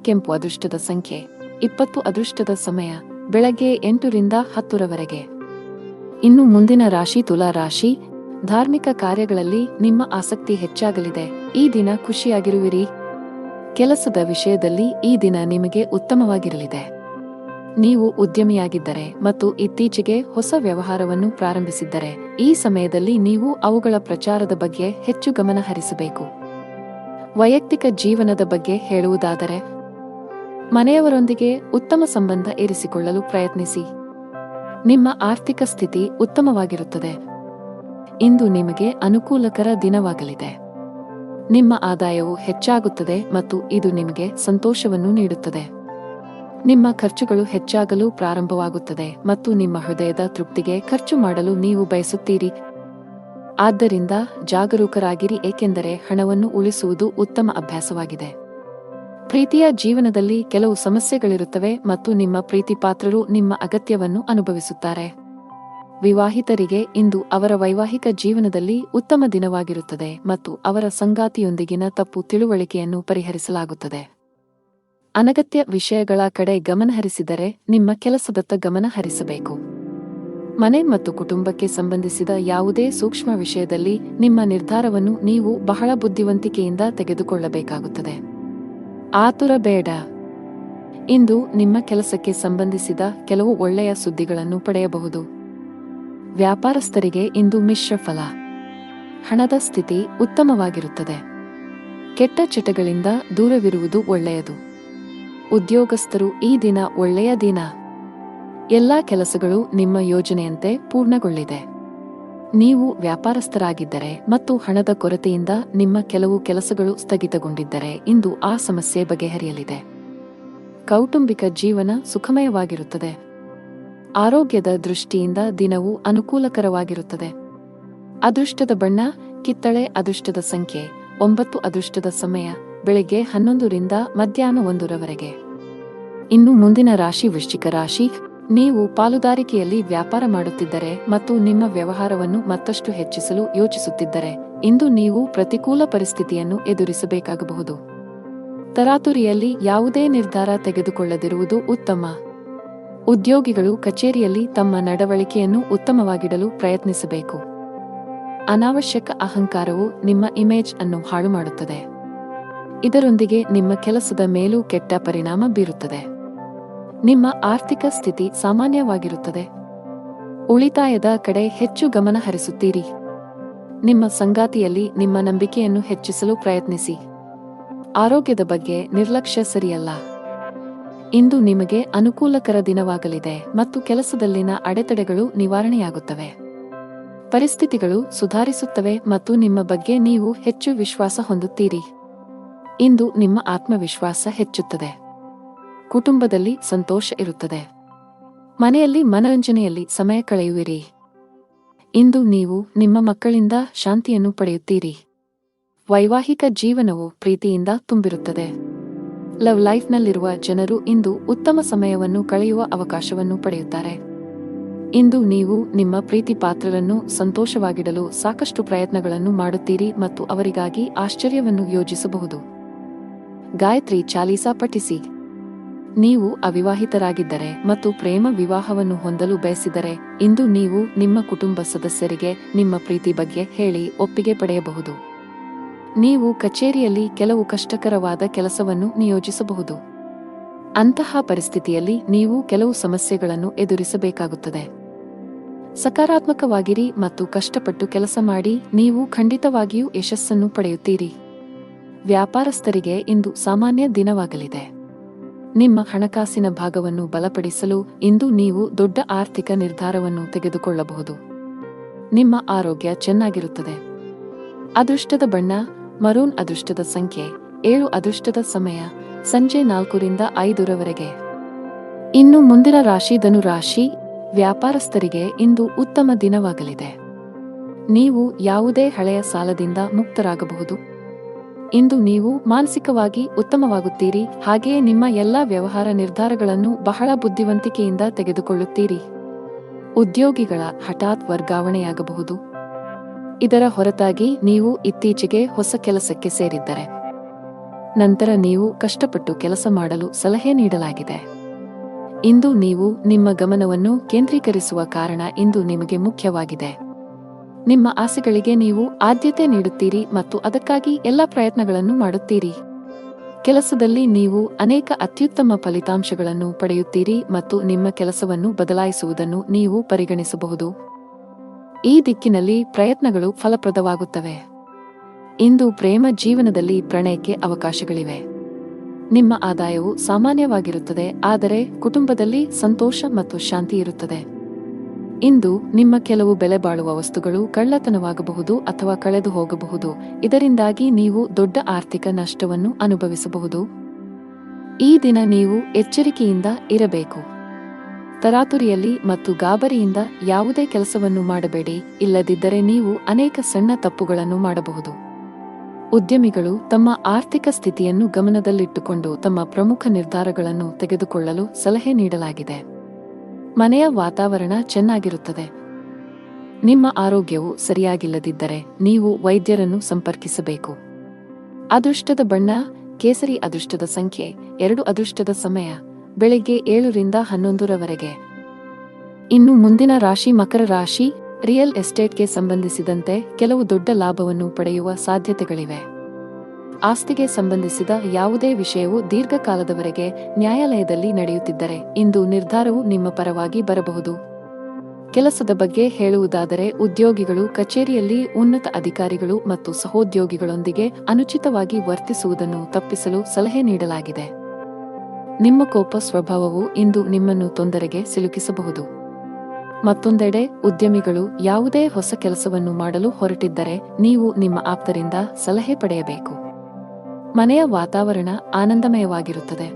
ಕೆಂಪು. ಅದೃಷ್ಟದ ಸಂಖ್ಯೆ 20. ಅದೃಷ್ಟದ ಸಮಯ ಬೆಳಗ್ಗೆ 8 ರಿಂದ 10 ಇನ್ನು ಮುಂದಿನ ರಾಶಿ ತುಲಾ ರಾಶಿ. ಧಾರ್ಮಿಕ ಕಾರ್ಯಗಳಲ್ಲಿ ನಿಮ್ಮ ಆಸಕ್ತಿ ಹೆಚ್ಚಾಗಲಿದೆ. ಈ ದಿನ ಖುಷಿಯಾಗಿರುವಿರಿ. ಕೆಲಸದ ವಿಷಯದಲ್ಲಿ ಈ ದಿನ ನಿಮಗೆ ಉತ್ತಮವಾಗಿರಲಿದೆ. ನೀವು ಉದ್ಯಮಿಯಾಗಿದ್ದರೆ ಮತ್ತು ಇತ್ತೀಚೆಗೆ ಹೊಸ ವ್ಯವಹಾರವನ್ನು ಪ್ರಾರಂಭಿಸಿದ್ದರೆ ಈ ಸಮಯದಲ್ಲಿ ನೀವು ಅವುಗಳ ಪ್ರಚಾರದ ಬಗ್ಗೆ ಹೆಚ್ಚು ಗಮನ ಹರಿಸಬೇಕು. ವೈಯಕ್ತಿಕ ಜೀವನದ ಬಗ್ಗೆ ಹೇಳುವುದಾದರೆ, ಮನೆಯವರೊಂದಿಗೆ ಉತ್ತಮ ಸಂಬಂಧ ಇರಿಸಿಕೊಳ್ಳಲು ಪ್ರಯತ್ನಿಸಿ. ನಿಮ್ಮ ಆರ್ಥಿಕ ಸ್ಥಿತಿ ಉತ್ತಮವಾಗಿರುತ್ತದೆ. ಇಂದು ನಿಮಗೆ ಅನುಕೂಲಕರ ದಿನವಾಗಲಿದೆ. ನಿಮ್ಮ ಆದಾಯವು ಹೆಚ್ಚಾಗುತ್ತದೆ ಮತ್ತು ಇದು ನಿಮಗೆ ಸಂತೋಷವನ್ನು ನೀಡುತ್ತದೆ. ನಿಮ್ಮ ಖರ್ಚುಗಳು ಹೆಚ್ಚಾಗಲು ಪ್ರಾರಂಭವಾಗುತ್ತದೆ ಮತ್ತು ನಿಮ್ಮ ಹೃದಯದ ತೃಪ್ತಿಗೆ ಖರ್ಚು ಮಾಡಲು ನೀವು ಬಯಸುತ್ತೀರಿ. ಆದ್ದರಿಂದ ಜಾಗರೂಕರಾಗಿರಿ, ಏಕೆಂದರೆ ಹಣವನ್ನು ಉಳಿಸುವುದು ಉತ್ತಮ ಅಭ್ಯಾಸವಾಗಿದೆ. ಪ್ರೀತಿಯ ಜೀವನದಲ್ಲಿ ಕೆಲವು ಸಮಸ್ಯೆಗಳಿರುತ್ತವೆ ಮತ್ತು ನಿಮ್ಮ ಪ್ರೀತಿಪಾತ್ರರು ನಿಮ್ಮ ಅಗತ್ಯವನ್ನು ಅನುಭವಿಸುತ್ತಾರೆ. ವಿವಾಹಿತರಿಗೆ ಇಂದು ಅವರ ವೈವಾಹಿಕ ಜೀವನದಲ್ಲಿ ಉತ್ತಮ ದಿನವಾಗಿರುತ್ತದೆ ಮತ್ತು ಅವರ ಸಂಗಾತಿಯೊಂದಿಗಿನ ತಪ್ಪು ತಿಳುವಳಿಕೆಯನ್ನು ಪರಿಹರಿಸಲಾಗುತ್ತದೆ. ಅನಗತ್ಯ ವಿಷಯಗಳ ಕಡೆ ಗಮನಹರಿಸಿದರೆ ನಿಮ್ಮ ಕೆಲಸದತ್ತ ಗಮನ ಹರಿಸಬೇಕು. ಮನೆ ಮತ್ತು ಕುಟುಂಬಕ್ಕೆ ಸಂಬಂಧಿಸಿದ ಯಾವುದೇ ಸೂಕ್ಷ್ಮ ವಿಷಯದಲ್ಲಿ ನಿಮ್ಮ ನಿರ್ಧಾರವನ್ನು ನೀವು ಬಹಳ ಬುದ್ಧಿವಂತಿಕೆಯಿಂದ ತೆಗೆದುಕೊಳ್ಳಬೇಕಾಗುತ್ತದೆ. ಆತುರ ಬೇಡ. ಇಂದು ನಿಮ್ಮ ಕೆಲಸಕ್ಕೆ ಸಂಬಂಧಿಸಿದ ಕೆಲವು ಒಳ್ಳೆಯ ಸುದ್ದಿಗಳನ್ನು ಪಡೆಯಬಹುದು. ವ್ಯಾಪಾರಸ್ಥರಿಗೆ ಇಂದು ಮಿಶ್ರ ಫಲ. ಹಣದ ಸ್ಥಿತಿ ಉತ್ತಮವಾಗಿರುತ್ತದೆ. ಕೆಟ್ಟ ಚಟಗಳಿಂದ ದೂರವಿರುವುದು ಒಳ್ಳೆಯದು. ಉದ್ಯೋಗಸ್ಥರು ಈ ದಿನ ಒಳ್ಳೆಯ ದಿನ. ಎಲ್ಲಾ ಕೆಲಸಗಳು ನಿಮ್ಮ ಯೋಜನೆಯಂತೆ ಪೂರ್ಣಗೊಳ್ಳಿದೆ. ನೀವು ವ್ಯಾಪಾರಸ್ಥರಾಗಿದ್ದರೆ ಮತ್ತು ಹಣದ ಕೊರತೆಯಿಂದ ನಿಮ್ಮ ಕೆಲವು ಕೆಲಸಗಳು ಸ್ಥಗಿತಗೊಂಡಿದ್ದರೆ ಇಂದು ಆ ಸಮಸ್ಯೆ ಬಗೆಹರಿಯಲಿದೆ. ಕೌಟುಂಬಿಕ ಜೀವನ ಸುಖಮಯವಾಗಿರುತ್ತದೆ. ಆರೋಗ್ಯದ ದೃಷ್ಟಿಯಿಂದ ದಿನವು ಅನುಕೂಲಕರವಾಗಿರುತ್ತದೆ. ಅದೃಷ್ಟದ ಬಣ್ಣ ಕಿತ್ತಳೆ. ಅದೃಷ್ಟದ ಸಂಖ್ಯೆ 9. ಅದೃಷ್ಟದ ಸಮಯ ಬೆಳಿಗ್ಗೆ 11 ರಿಂದ ಮಧ್ಯಾಹ್ನ 1 ರವರೆಗೆ. ಇನ್ನು ಮುಂದಿನ ರಾಶಿ ವೃಶ್ಚಿಕ ರಾಶಿ. ನೀವು ಪಾಲುದಾರಿಕೆಯಲ್ಲಿ ವ್ಯಾಪಾರ ಮಾಡುತ್ತಿದ್ದರೆ ಮತ್ತು ನಿಮ್ಮ ವ್ಯವಹಾರವನ್ನು ಮತ್ತಷ್ಟು ಹೆಚ್ಚಿಸಲು ಯೋಚಿಸುತ್ತಿದ್ದರೆ ಇಂದು ನೀವು ಪ್ರತಿಕೂಲ ಪರಿಸ್ಥಿತಿಯನ್ನು ಎದುರಿಸಬೇಕಾಗಬಹುದು. ತರಾತುರಿಯಲ್ಲಿ ಯಾವುದೇ ನಿರ್ಧಾರ ತೆಗೆದುಕೊಳ್ಳದಿರುವುದು ಉತ್ತಮ. ಉದ್ಯೋಗಿಗಳು ಕಚೇರಿಯಲ್ಲಿ ತಮ್ಮ ನಡವಳಿಕೆಯನ್ನು ಉತ್ತಮವಾಗಿಡಲು ಪ್ರಯತ್ನಿಸಬೇಕು. ಅನಾವಶ್ಯಕ ಅಹಂಕಾರವು ನಿಮ್ಮ ಇಮೇಜ್ ಅನ್ನು ಹಾಳು ಮಾಡುತ್ತದೆ. ಇದರೊಂದಿಗೆ ನಿಮ್ಮ ಕೆಲಸದ ಮೇಲೂ ಕೆಟ್ಟ ಪರಿಣಾಮ ಬೀರುತ್ತದೆ. ನಿಮ್ಮ ಆರ್ಥಿಕ ಸ್ಥಿತಿ ಸಾಮಾನ್ಯವಾಗಿರುತ್ತದೆ. ಉಳಿತಾಯದ ಕಡೆ ಹೆಚ್ಚು ಗಮನ ಹರಿಸುತ್ತೀರಿ. ನಿಮ್ಮ ಸಂಗಾತಿಯಲ್ಲಿ ನಿಮ್ಮ ನಂಬಿಕೆಯನ್ನು ಹೆಚ್ಚಿಸಲು ಪ್ರಯತ್ನಿಸಿ. ಆರೋಗ್ಯದ ಬಗ್ಗೆ ನಿರ್ಲಕ್ಷ್ಯ ಸರಿಯಲ್ಲ. ಇಂದು ನಿಮಗೆ ಅನುಕೂಲಕರ ದಿನವಾಗಲಿದೆ ಮತ್ತು ಕೆಲಸದಲ್ಲಿನ ಅಡೆತಡೆಗಳು ನಿವಾರಣೆಯಾಗುತ್ತವೆ. ಪರಿಸ್ಥಿತಿಗಳು ಸುಧಾರಿಸುತ್ತವೆ ಮತ್ತು ನಿಮ್ಮ ಬಗ್ಗೆ ನೀವು ಹೆಚ್ಚು ವಿಶ್ವಾಸ ಹೊಂದುತ್ತೀರಿ. ಇಂದು ನಿಮ್ಮ ಆತ್ಮವಿಶ್ವಾಸ ಹೆಚ್ಚುತ್ತದೆ. ಕುಟುಂಬದಲ್ಲಿ ಸಂತೋಷ ಇರುತ್ತದೆ. ಮನೆಯಲ್ಲಿ ಮನರಂಜನೆಯಲ್ಲಿ ಸಮಯ ಕಳೆಯುವಿರಿ. ಇಂದು ನೀವು ನಿಮ್ಮ ಮಕ್ಕಳಿಂದ ಶಾಂತಿಯನ್ನು ಪಡೆಯುತ್ತೀರಿ. ವೈವಾಹಿಕ ಜೀವನವು ಪ್ರೀತಿಯಿಂದ ತುಂಬಿರುತ್ತದೆ. ಲವ್ ಲೈಫ್ನಲ್ಲಿರುವ ಜನರು ಇಂದು ಉತ್ತಮ ಸಮಯವನ್ನು ಕಳೆಯುವ ಅವಕಾಶವನ್ನು ಪಡೆಯುತ್ತಾರೆ. ಇಂದು ನೀವು ನಿಮ್ಮ ಪ್ರೀತಿ ಪಾತ್ರರನ್ನು ಸಂತೋಷವಾಗಿಡಲು ಸಾಕಷ್ಟು ಪ್ರಯತ್ನಗಳನ್ನು ಮಾಡುತ್ತೀರಿ ಮತ್ತು ಅವರಿಗಾಗಿ ಆಶ್ಚರ್ಯವನ್ನು ಯೋಜಿಸಬಹುದು. ಗಾಯತ್ರಿ ಚಾಲೀಸಾ ಪಠಿಸಿ. ನೀವು ಅವಿವಾಹಿತರಾಗಿದ್ದರೆ ಮತ್ತು ಪ್ರೇಮ ವಿವಾಹವನ್ನು ಹೊಂದಲು ಬಯಸಿದರೆ ಇಂದು ನೀವು ನಿಮ್ಮ ಕುಟುಂಬ ಸದಸ್ಯರಿಗೆ ನಿಮ್ಮ ಪ್ರೀತಿ ಬಗ್ಗೆ ಹೇಳಿ ಒಪ್ಪಿಗೆ ಪಡೆಯಬಹುದು. ನೀವು ಕಚೇರಿಯಲ್ಲಿ ಕೆಲವು ಕಷ್ಟಕರವಾದ ಕೆಲಸವನ್ನು ನಿಯೋಜಿಸಬಹುದು. ಅಂತಹ ಪರಿಸ್ಥಿತಿಯಲ್ಲಿ ನೀವು ಕೆಲವು ಸಮಸ್ಯೆಗಳನ್ನು ಎದುರಿಸಬೇಕಾಗುತ್ತದೆ. ಸಕಾರಾತ್ಮಕವಾಗಿರಿ ಮತ್ತು ಕಷ್ಟಪಟ್ಟು ಕೆಲಸ ಮಾಡಿ. ನೀವು ಖಂಡಿತವಾಗಿಯೂ ಯಶಸ್ಸನ್ನು ಪಡೆಯುತ್ತೀರಿ. ವ್ಯಾಪಾರಸ್ಥರಿಗೆ ಇಂದು ಸಾಮಾನ್ಯ ದಿನವಾಗಲಿದೆ. ನಿಮ್ಮ ಹಣಕಾಸಿನ ಭಾಗವನ್ನು ಬಲಪಡಿಸಲು ಇಂದು ನೀವು ದೊಡ್ಡ ಆರ್ಥಿಕ ನಿರ್ಧಾರವನ್ನು ತೆಗೆದುಕೊಳ್ಳಬಹುದು. ನಿಮ್ಮ ಆರೋಗ್ಯ ಚೆನ್ನಾಗಿರುತ್ತದೆ. ಅದೃಷ್ಟದ ಬಣ್ಣ ಮರೂನ್. ಅದೃಷ್ಟದ ಸಂಖ್ಯೆ 7. ಅದೃಷ್ಟದ ಸಮಯ ಸಂಜೆ 4 ರಿಂದ 5 ರವರೆಗೆ. ಇನ್ನು ಮುಂದಿನ ರಾಶಿ ಧನು ರಾಶಿ. ವ್ಯಾಪಾರಸ್ಥರಿಗೆ ಇಂದು ಉತ್ತಮ ದಿನವಾಗಲಿದೆ. ನೀವು ಯಾವುದೇ ಹಳೆಯ ಸಾಲದಿಂದ ಮುಕ್ತರಾಗಬಹುದು. ಇಂದು ನೀವು ಮಾನಸಿಕವಾಗಿ ಉತ್ತಮವಾಗುತ್ತೀರಿ. ಹಾಗೆಯೇ ನಿಮ್ಮ ಎಲ್ಲಾ ವ್ಯವಹಾರ ನಿರ್ಧಾರಗಳನ್ನು ಬಹಳ ಬುದ್ಧಿವಂತಿಕೆಯಿಂದ ತೆಗೆದುಕೊಳ್ಳುತ್ತೀರಿ. ಉದ್ಯೋಗಿಗಳ ಹಠಾತ್ ವರ್ಗಾವಣೆಯಾಗಬಹುದು. ಇದರ ಹೊರತಾಗಿ ನೀವು ಇತ್ತೀಚೆಗೆ ಹೊಸ ಕೆಲಸಕ್ಕೆ ಸೇರಿದ್ದರೆ ನಂತರ ನೀವು ಕಷ್ಟಪಟ್ಟು ಕೆಲಸ ಮಾಡಲು ಸಲಹೆ ನೀಡಲಾಗಿದೆ. ಇಂದು ನೀವು ನಿಮ್ಮ ಗಮನವನ್ನು ಕೇಂದ್ರೀಕರಿಸುವ ಕಾರಣ ಇಂದು ನಿಮಗೆ ಮುಖ್ಯವಾಗಿದೆ. ನಿಮ್ಮ ಆಸೆಗಳಿಗೆ ನೀವು ಆದ್ಯತೆ ನೀಡುತ್ತೀರಿ ಮತ್ತು ಅದಕ್ಕಾಗಿ ಎಲ್ಲ ಪ್ರಯತ್ನಗಳನ್ನು ಮಾಡುತ್ತೀರಿ. ಕೆಲಸದಲ್ಲಿ ನೀವು ಅನೇಕ ಅತ್ಯುತ್ತಮ ಫಲಿತಾಂಶಗಳನ್ನು ಪಡೆಯುತ್ತೀರಿ ಮತ್ತು ನಿಮ್ಮ ಕೆಲಸವನ್ನು ಬದಲಾಯಿಸುವುದನ್ನು ನೀವು ಪರಿಗಣಿಸಬಹುದು. ಈ ದಿಕ್ಕಿನಲ್ಲಿ ಪ್ರಯತ್ನಗಳು ಫಲಪ್ರದವಾಗುತ್ತವೆ. ಇಂದು ಪ್ರೇಮ ಜೀವನದಲ್ಲಿ ಪ್ರಣಯಕ್ಕೆ ಅವಕಾಶಗಳಿವೆ. ನಿಮ್ಮ ಆದಾಯವು ಸಾಮಾನ್ಯವಾಗಿರುತ್ತದೆ, ಆದರೆ ಕುಟುಂಬದಲ್ಲಿ ಸಂತೋಷ ಮತ್ತು ಶಾಂತಿ ಇರುತ್ತದೆ. ಇಂದು ನಿಮ್ಮ ಕೆಲವು ಬೆಲೆ ಬಾಳುವ ವಸ್ತುಗಳು ಕಳ್ಳತನವಾಗಬಹುದು ಅಥವಾ ಕಳೆದು ಹೋಗಬಹುದು. ಇದರಿಂದಾಗಿ ನೀವು ದೊಡ್ಡ ಆರ್ಥಿಕ ನಷ್ಟವನ್ನು ಅನುಭವಿಸಬಹುದು. ಈ ದಿನ ನೀವು ಎಚ್ಚರಿಕೆಯಿಂದ ಇರಬೇಕು. ತರಾತುರಿಯಲ್ಲಿ ಮತ್ತು ಗಾಬರಿಯಿಂದ ಯಾವುದೇ ಕೆಲಸವನ್ನು ಮಾಡಬೇಡಿ, ಇಲ್ಲದಿದ್ದರೆ ನೀವು ಅನೇಕ ಸಣ್ಣ ತಪ್ಪುಗಳನ್ನು ಮಾಡಬಹುದು. ಉದ್ಯಮಿಗಳು ತಮ್ಮ ಆರ್ಥಿಕ ಸ್ಥಿತಿಯನ್ನು ಗಮನದಲ್ಲಿಟ್ಟುಕೊಂಡು ತಮ್ಮ ಪ್ರಮುಖ ನಿರ್ಧಾರಗಳನ್ನು ತೆಗೆದುಕೊಳ್ಳಲು ಸಲಹೆ ನೀಡಲಾಗಿದೆ. ಮನೆಯ ವಾತಾವರಣ ಚೆನ್ನಾಗಿರುತ್ತದೆ. ನಿಮ್ಮ ಆರೋಗ್ಯವು ಸರಿಯಾಗಿಲ್ಲದಿದ್ದರೆ ನೀವು ವೈದ್ಯರನ್ನು ಸಂಪರ್ಕಿಸಬೇಕು. ಅದೃಷ್ಟದ ಬಣ್ಣ ಕೇಸರಿ. ಅದೃಷ್ಟದ ಸಂಖ್ಯೆ 2. ಅದೃಷ್ಟದ ಸಮಯ ಬೆಳಿಗ್ಗೆ 7 ರಿಂದ 11 ರವರೆಗೆ. ಇನ್ನು ಮುಂದಿನ ರಾಶಿ ಮಕರ ರಾಶಿ. ರಿಯಲ್ ಎಸ್ಟೇಟ್ಗೆ ಸಂಬಂಧಿಸಿದಂತೆ ಕೆಲವು ದೊಡ್ಡ ಲಾಭವನ್ನು ಪಡೆಯುವ ಸಾಧ್ಯತೆಗಳಿವೆ. ಆಸ್ತಿಗೆ ಸಂಬಂಧಿಸಿದ ಯಾವುದೇ ವಿಷಯವು ದೀರ್ಘಕಾಲದವರೆಗೆ ನ್ಯಾಯಾಲಯದಲ್ಲಿ ನಡೆಯುತ್ತಿದ್ದರೆ ಇಂದು ನಿರ್ಧಾರವು ನಿಮ್ಮ ಪರವಾಗಿ ಬರಬಹುದು. ಕೆಲಸದ ಬಗ್ಗೆ ಹೇಳುವುದಾದರೆ ಉದ್ಯೋಗಿಗಳು ಕಚೇರಿಯಲ್ಲಿ ಉನ್ನತ ಅಧಿಕಾರಿಗಳು ಮತ್ತು ಸಹೋದ್ಯೋಗಿಗಳೊಂದಿಗೆ ಅನುಚಿತವಾಗಿ ವರ್ತಿಸುವುದನ್ನು ತಪ್ಪಿಸಲು ಸಲಹೆ ನೀಡಲಾಗಿದೆ. ನಿಮ್ಮ ಕೋಪ ಸ್ವಭಾವವು ಇಂದು ನಿಮ್ಮನ್ನು ತೊಂದರೆಗೆ ಸಿಲುಕಿಸಬಹುದು. ಮತ್ತೊಂದೆಡೆ ಉದ್ಯಮಿಗಳು ಯಾವುದೇ ಹೊಸ ಕೆಲಸವನ್ನು ಮಾಡಲು ಹೊರಟಿದ್ದರೆ ನೀವು ನಿಮ್ಮ ಆಪ್ತರಿಂದ ಸಲಹೆ ಪಡೆಯಬೇಕು. ಮನೆಯ ವಾತಾವರಣ ಆನಂದಮಯವಾಗಿರುತ್ತದೆ.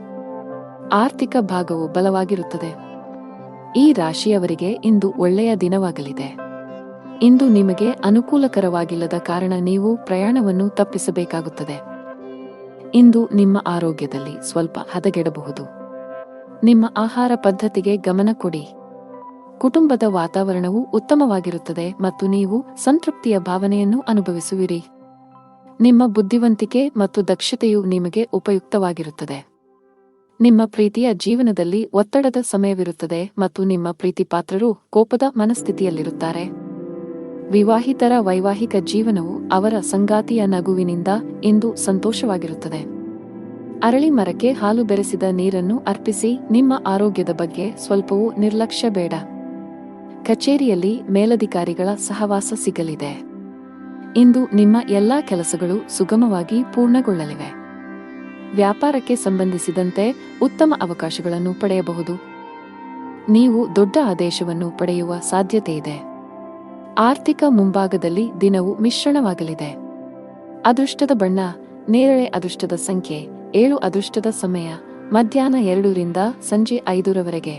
ಆರ್ಥಿಕ ಭಾಗವು ಬಲವಾಗಿರುತ್ತದೆ. ಈ ರಾಶಿಯವರಿಗೆ ಇಂದು ಒಳ್ಳೆಯ ದಿನವಾಗಲಿದೆ. ಇಂದು ನಿಮಗೆ ಅನುಕೂಲಕರವಾಗಿಲ್ಲದ ಕಾರಣ ನೀವು ಪ್ರಯಾಣವನ್ನು ತಪ್ಪಿಸಬೇಕಾಗುತ್ತದೆ. ಇಂದು ನಿಮ್ಮ ಆರೋಗ್ಯದಲ್ಲಿ ಸ್ವಲ್ಪ ಹದಗೆಡಬಹುದು. ನಿಮ್ಮ ಆಹಾರ ಪದ್ಧತಿಗೆ ಗಮನ ಕೊಡಿ. ಕುಟುಂಬದ ವಾತಾವರಣವು ಉತ್ತಮವಾಗಿರುತ್ತದೆ ಮತ್ತು ನೀವು ಸಂತೃಪ್ತಿಯ ಭಾವನೆಯನ್ನು ಅನುಭವಿಸುವಿರಿ. ನಿಮ್ಮ ಬುದ್ಧಿವಂತಿಕೆ ಮತ್ತು ದಕ್ಷತೆಯು ನಿಮಗೆ ಉಪಯುಕ್ತವಾಗಿರುತ್ತದೆ. ನಿಮ್ಮ ಪ್ರೀತಿಯ ಜೀವನದಲ್ಲಿ ಒತ್ತಡದ ಸಮಯವಿರುತ್ತದೆ ಮತ್ತು ನಿಮ್ಮ ಪ್ರೀತಿಪಾತ್ರರು ಕೋಪದ ಮನಸ್ಥಿತಿಯಲ್ಲಿರುತ್ತಾರೆ. ವಿವಾಹಿತರ ವೈವಾಹಿಕ ಜೀವನವು ಅವರ ಸಂಗಾತಿಯ ನಗುವಿನಿಂದ ಇಂದು ಸಂತೋಷವಾಗಿರುತ್ತದೆ. ಅರಳಿ ಮರಕ್ಕೆ ಹಾಲು ಬೆರೆಸಿದ ನೀರನ್ನು ಅರ್ಪಿಸಿ. ನಿಮ್ಮ ಆರೋಗ್ಯದ ಬಗ್ಗೆ ಸ್ವಲ್ಪವೂ ನಿರ್ಲಕ್ಷ್ಯ ಬೇಡ. ಕಚೇರಿಯಲ್ಲಿ ಮೇಲಧಿಕಾರಿಗಳ ಸಹವಾಸ ಸಿಗಲಿದೆ. ಇಂದು ನಿಮ್ಮ ಎಲ್ಲಾ ಕೆಲಸಗಳು ಸುಗಮವಾಗಿ ಪೂರ್ಣಗೊಳ್ಳಲಿವೆ. ವ್ಯಾಪಾರಕ್ಕೆ ಸಂಬಂಧಿಸಿದಂತೆ ಉತ್ತಮ ಅವಕಾಶಗಳನ್ನು ಪಡೆಯಬಹುದು. ನೀವು ದೊಡ್ಡ ಆದೇಶವನ್ನು ಪಡೆಯುವ ಸಾಧ್ಯತೆಯಿದೆ. ಆರ್ಥಿಕ ಮುಂಭಾಗದಲ್ಲಿ ದಿನವು ಮಿಶ್ರಣವಾಗಲಿದೆ. ಅದೃಷ್ಟದ ಬಣ್ಣ ನೇರಳೆ. ಅದೃಷ್ಟದ ಸಂಖ್ಯೆ 7. ಅದೃಷ್ಟದ ಸಮಯ ಮಧ್ಯಾಹ್ನ 2 ರಿಂದ ಸಂಜೆ 5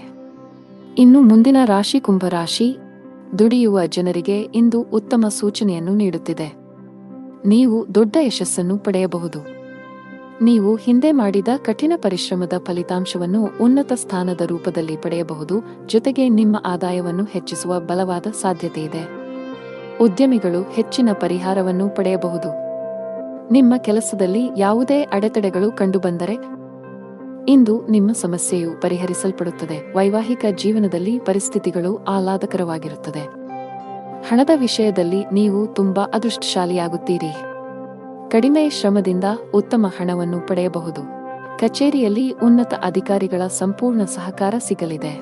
ಇನ್ನು ಮುಂದಿನ ರಾಶಿ ಕುಂಭರಾಶಿ. ದುಡಿಯುವ ಜನರಿಗೆ ಇಂದು ಉತ್ತಮ ಸೂಚನೆಯನ್ನು ನೀಡುತ್ತಿದೆ. ನೀವು ದೊಡ್ಡ ಯಶಸ್ಸನ್ನು ಪಡೆಯಬಹುದು. ನೀವು ಹಿಂದೆ ಮಾಡಿದ ಕಠಿಣ ಪರಿಶ್ರಮದ ಫಲಿತಾಂಶವನ್ನು ಉನ್ನತ ಸ್ಥಾನದ ರೂಪದಲ್ಲಿ ಪಡೆಯಬಹುದು. ಜೊತೆಗೆ ನಿಮ್ಮ ಆದಾಯವನ್ನು ಹೆಚ್ಚಿಸುವ ಬಲವಾದ ಸಾಧ್ಯತೆಯಿದೆ. ಉದ್ಯಮಿಗಳು ಹೆಚ್ಚಿನ ಪರಿಹಾರವನ್ನು ಪಡೆಯಬಹುದು. ನಿಮ್ಮ ಕೆಲಸದಲ್ಲಿ ಯಾವುದೇ ಅಡೆತಡೆಗಳು ಕಂಡುಬಂದರೆ ಇಂದು ನಿಮ್ಮ ಸಮಸ್ಯೆಯು ಪರಿಹರಿಸಲ್ಪಡುತ್ತದೆ. ವೈವಾಹಿಕ ಜೀವನದಲ್ಲಿ ಪರಿಸ್ಥಿತಿಗಳು ಆಹ್ಲಾದಕರವಾಗಿರುತ್ತದೆ. ಹಣದ ವಿಷಯದಲ್ಲಿ ನೀವು ತುಂಬಾ ಅದೃಷ್ಟಶಾಲಿಯಾಗುತ್ತೀರಿ. ಕಡಿಮೆ ಶ್ರಮದಿಂದ ಉತ್ತಮ ಹಣವನ್ನು ಪಡೆಯಬಹುದು. ಕಚೇರಿಯಲ್ಲಿ ಉನ್ನತ ಅಧಿಕಾರಿಗಳ ಸಂಪೂರ್ಣ ಸಹಕಾರ ಸಿಗಲಿದೆ.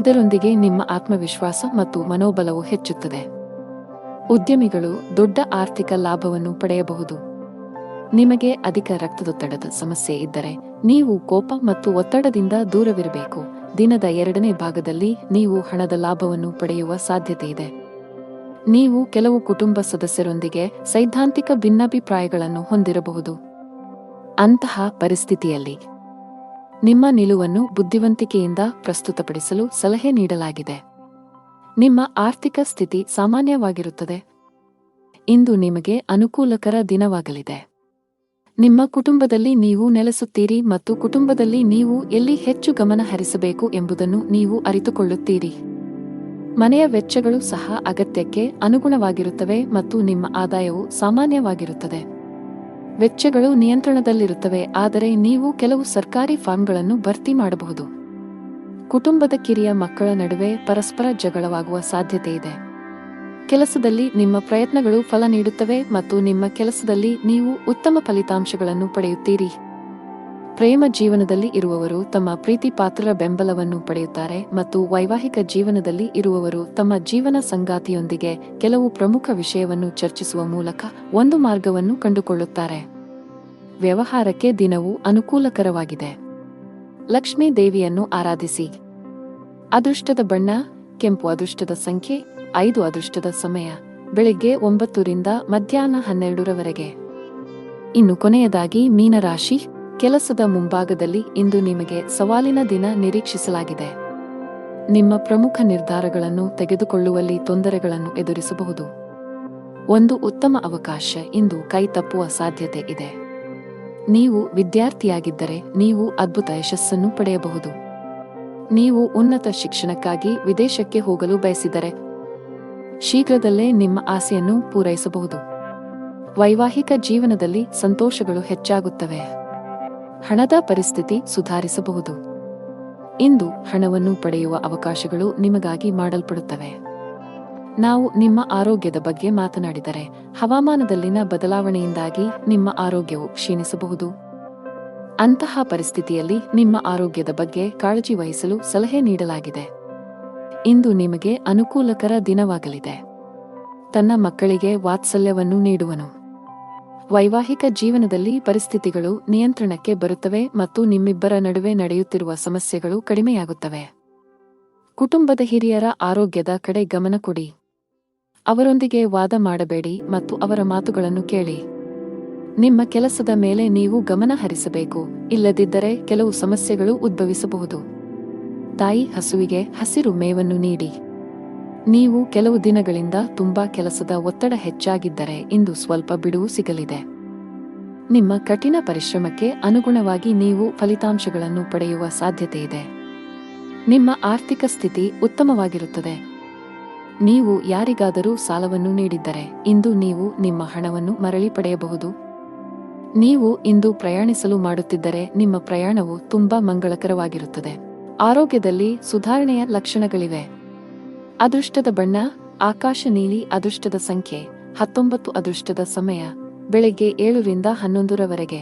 ಇದರೊಂದಿಗೆ ನಿಮ್ಮ ಆತ್ಮವಿಶ್ವಾಸ ಮತ್ತು ಮನೋಬಲವು ಹೆಚ್ಚುತ್ತದೆ. ಉದ್ಯಮಿಗಳು ದೊಡ್ಡ ಆರ್ಥಿಕ ಲಾಭವನ್ನು ಪಡೆಯಬಹುದು. ನಿಮಗೆ ಅಧಿಕ ರಕ್ತದೊತ್ತಡದ ಸಮಸ್ಯೆ ಇದ್ದರೆ ನೀವು ಕೋಪ ಮತ್ತು ಒತ್ತಡದಿಂದ ದೂರವಿರಬೇಕು. ದಿನದ 2ನೇ ಭಾಗದಲ್ಲಿ ನೀವು ಹಣದ ಲಾಭವನ್ನು ಪಡೆಯುವ ಸಾಧ್ಯತೆಯಿದೆ. ನೀವು ಕೆಲವು ಕುಟುಂಬ ಸದಸ್ಯರೊಂದಿಗೆ ಸೈದ್ಧಾಂತಿಕ ಭಿನ್ನಾಭಿಪ್ರಾಯಗಳನ್ನು ಹೊಂದಿರಬಹುದು. ಅಂತಹ ಪರಿಸ್ಥಿತಿಯಲ್ಲಿ ನಿಮ್ಮ ನಿಲುವನ್ನು ಬುದ್ಧಿವಂತಿಕೆಯಿಂದ ಪ್ರಸ್ತುತಪಡಿಸಲು ಸಲಹೆ ನೀಡಲಾಗಿದೆ. ನಿಮ್ಮ ಆರ್ಥಿಕ ಸ್ಥಿತಿ ಸಾಮಾನ್ಯವಾಗಿರುತ್ತದೆ. ಇಂದು ನಿಮಗೆ ಅನುಕೂಲಕರ ದಿನವಾಗಲಿದೆ. ನಿಮ್ಮ ಕುಟುಂಬದಲ್ಲಿ ನೀವು ನೆಲೆಸುತ್ತೀರಿ ಮತ್ತು ಕುಟುಂಬದಲ್ಲಿ ನೀವು ಎಲ್ಲಿ ಹೆಚ್ಚು ಗಮನ ಹರಿಸಬೇಕು ಎಂಬುದನ್ನು ನೀವು ಅರಿತುಕೊಳ್ಳುತ್ತೀರಿ. ಮನೆಯ ವೆಚ್ಚಗಳು ಸಹ ಅಗತ್ಯಕ್ಕೆ ಅನುಗುಣವಾಗಿರುತ್ತವೆ ಮತ್ತು ನಿಮ್ಮ ಆದಾಯವು ಸಾಮಾನ್ಯವಾಗಿರುತ್ತದೆ. ವೆಚ್ಚಗಳು ನಿಯಂತ್ರಣದಲ್ಲಿರುತ್ತವೆ, ಆದರೆ ನೀವು ಕೆಲವು ಸರ್ಕಾರಿ ಫಾರ್ಮ್ಗಳನ್ನು ಭರ್ತಿ ಮಾಡಬಹುದು. ಕುಟುಂಬದ ಕಿರಿಯ ಮಕ್ಕಳ ನಡುವೆ ಪರಸ್ಪರ ಜಗಳವಾಗುವ ಸಾಧ್ಯತೆಯಿದೆ. ಕೆಲಸದಲ್ಲಿ ನಿಮ್ಮ ಪ್ರಯತ್ನಗಳು ಫಲ ನೀಡುತ್ತವೆ ಮತ್ತು ನಿಮ್ಮ ಕೆಲಸದಲ್ಲಿ ನೀವು ಉತ್ತಮ ಫಲಿತಾಂಶಗಳನ್ನು ಪಡೆಯುತ್ತೀರಿ. ಪ್ರೇಮ ಜೀವನದಲ್ಲಿ ಇರುವವರು ತಮ್ಮ ಪ್ರೀತಿ ಪಾತ್ರರ ಬೆಂಬಲವನ್ನು ಪಡೆಯುತ್ತಾರೆ ಮತ್ತು ವೈವಾಹಿಕ ಜೀವನದಲ್ಲಿ ಇರುವವರು ತಮ್ಮ ಜೀವನ ಸಂಗಾತಿಯೊಂದಿಗೆ ಕೆಲವು ಪ್ರಮುಖ ವಿಷಯವನ್ನು ಚರ್ಚಿಸುವ ಮೂಲಕ ಒಂದು ಮಾರ್ಗವನ್ನು ಕಂಡುಕೊಳ್ಳುತ್ತಾರೆ. ವ್ಯವಹಾರಕ್ಕೆ ದಿನವು ಅನುಕೂಲಕರವಾಗಿದೆ. ಲಕ್ಷ್ಮೀ ದೇವಿಯನ್ನು ಆರಾಧಿಸಿ. ಅದೃಷ್ಟದ ಬಣ್ಣ ಕೆಂಪು. ಅದೃಷ್ಟದ ಸಂಖ್ಯೆ 5. ಅದೃಷ್ಟದ ಸಮಯ ಬೆಳಿಗ್ಗೆ 9 ರಿಂದ ಮಧ್ಯಾಹ್ನ 12 ಇನ್ನು ಕೊನೆಯದಾಗಿ ಮೀನರಾಶಿ. ಕೆಲಸದ ಮುಂಭಾಗದಲ್ಲಿ ಇಂದು ನಿಮಗೆ ಸವಾಲಿನ ದಿನ ನಿರೀಕ್ಷಿಸಲಾಗಿದೆ. ನಿಮ್ಮ ಪ್ರಮುಖ ನಿರ್ಧಾರಗಳನ್ನು ತೆಗೆದುಕೊಳ್ಳುವಲ್ಲಿ ತೊಂದರೆಗಳನ್ನು ಎದುರಿಸಬಹುದು. ಒಂದು ಉತ್ತಮ ಅವಕಾಶ ಇಂದು ಕೈ ತಪ್ಪುವ ಸಾಧ್ಯತೆ ಇದೆ. ನೀವು ವಿದ್ಯಾರ್ಥಿಯಾಗಿದ್ದರೆ ನೀವು ಅದ್ಭುತ ಯಶಸ್ಸನ್ನು ಪಡೆಯಬಹುದು. ನೀವು ಉನ್ನತ ಶಿಕ್ಷಣಕ್ಕಾಗಿ ವಿದೇಶಕ್ಕೆ ಹೋಗಲು ಬಯಸಿದರೆ ಶೀಘ್ರದಲ್ಲೇ ನಿಮ್ಮ ಆಸೆಯನ್ನು ಪೂರೈಸಬಹುದು. ವೈವಾಹಿಕ ಜೀವನದಲ್ಲಿ ಸಂತೋಷಗಳು ಹೆಚ್ಚಾಗುತ್ತವೆ. ಹಣದ ಪರಿಸ್ಥಿತಿ ಸುಧಾರಿಸಬಹುದು. ಇಂದು ಹಣವನ್ನು ಪಡೆಯುವ ಅವಕಾಶಗಳು ನಿಮಗಾಗಿ ಮಾಡಲ್ಪಡುತ್ತವೆ. ನಾವು ನಿಮ್ಮ ಆರೋಗ್ಯದ ಬಗ್ಗೆ ಮಾತನಾಡಿದರೆ ಹವಾಮಾನದಲ್ಲಿನ ಬದಲಾವಣೆಯಿಂದಾಗಿ ನಿಮ್ಮ ಆರೋಗ್ಯವು ಕ್ಷೀಣಿಸಬಹುದು. ಅಂತಹ ಪರಿಸ್ಥಿತಿಯಲ್ಲಿ ನಿಮ್ಮ ಆರೋಗ್ಯದ ಬಗ್ಗೆ ಕಾಳಜಿ ವಹಿಸಲು ಸಲಹೆ ನೀಡಲಾಗಿದೆ. ಇಂದು ನಿಮಗೆ ಅನುಕೂಲಕರ ದಿನವಾಗಲಿದೆ. ತನ್ನ ಮಕ್ಕಳಿಗೆ ವಾತ್ಸಲ್ಯವನ್ನು ನೀಡುವನು. ವೈವಾಹಿಕ ಜೀವನದಲ್ಲಿ ಪರಿಸ್ಥಿತಿಗಳು ನಿಯಂತ್ರಣಕ್ಕೆ ಬರುತ್ತವೆ ಮತ್ತು ನಿಮ್ಮಿಬ್ಬರ ನಡುವೆ ನಡೆಯುತ್ತಿರುವ ಸಮಸ್ಯೆಗಳು ಕಡಿಮೆಯಾಗುತ್ತವೆ. ಕುಟುಂಬದ ಹಿರಿಯರ ಆರೋಗ್ಯದ ಕಡೆ ಗಮನ ಕೊಡಿ. ಅವರೊಂದಿಗೆ ವಾದ ಮಾಡಬೇಡಿ ಮತ್ತು ಅವರ ಮಾತುಗಳನ್ನು ಕೇಳಿ. ನಿಮ್ಮ ಕೆಲಸದ ಮೇಲೆ ನೀವು ಗಮನ ಹರಿಸಬೇಕು, ಇಲ್ಲದಿದ್ದರೆ ಕೆಲವು ಸಮಸ್ಯೆಗಳು ಉದ್ಭವಿಸಬಹುದು. ತಾಯಿ ಹಸುವಿಗೆ ಹಸಿರು ಮೇವನ್ನು ನೀಡಿ. ನೀವು ಕೆಲವು ದಿನಗಳಿಂದ ತುಂಬಾ ಕೆಲಸದ ಒತ್ತಡ ಹೆಚ್ಚಾಗಿದ್ದರೆ ಇಂದು ಸ್ವಲ್ಪ ಬಿಡುವು ಸಿಗಲಿದೆ. ನಿಮ್ಮ ಕಠಿಣ ಪರಿಶ್ರಮಕ್ಕೆ ಅನುಗುಣವಾಗಿ ನೀವು ಫಲಿತಾಂಶಗಳನ್ನು ಪಡೆಯುವ ಸಾಧ್ಯತೆಯಿದೆ. ನಿಮ್ಮ ಆರ್ಥಿಕ ಸ್ಥಿತಿ ಉತ್ತಮವಾಗಿರುತ್ತದೆ. ನೀವು ಯಾರಿಗಾದರೂ ಸಾಲವನ್ನು ನೀಡಿದ್ದರೆ ಇಂದು ನೀವು ನಿಮ್ಮ ಹಣವನ್ನು ಮರಳಿ ಪಡೆಯಬಹುದು. ನೀವು ಇಂದು ಪ್ರಯಾಣಿಸಲು ಮಾಡುತ್ತಿದ್ದರೆ ನಿಮ್ಮ ಪ್ರಯಾಣವು ತುಂಬಾ ಮಂಗಳಕರವಾಗಿರುತ್ತದೆ. ಆರೋಗ್ಯದಲ್ಲಿ ಸುಧಾರಣೆಯ ಲಕ್ಷಣಗಳಿವೆ. ಅದೃಷ್ಟದ ಬಣ್ಣ ಆಕಾಶ ನೀಲಿ. ಅದೃಷ್ಟದ ಸಂಖ್ಯೆ 19. ಅದೃಷ್ಟದ ಸಮಯ ಬೆಳಗ್ಗೆ 7 ರಿಂದ 11 ರವರೆಗೆ.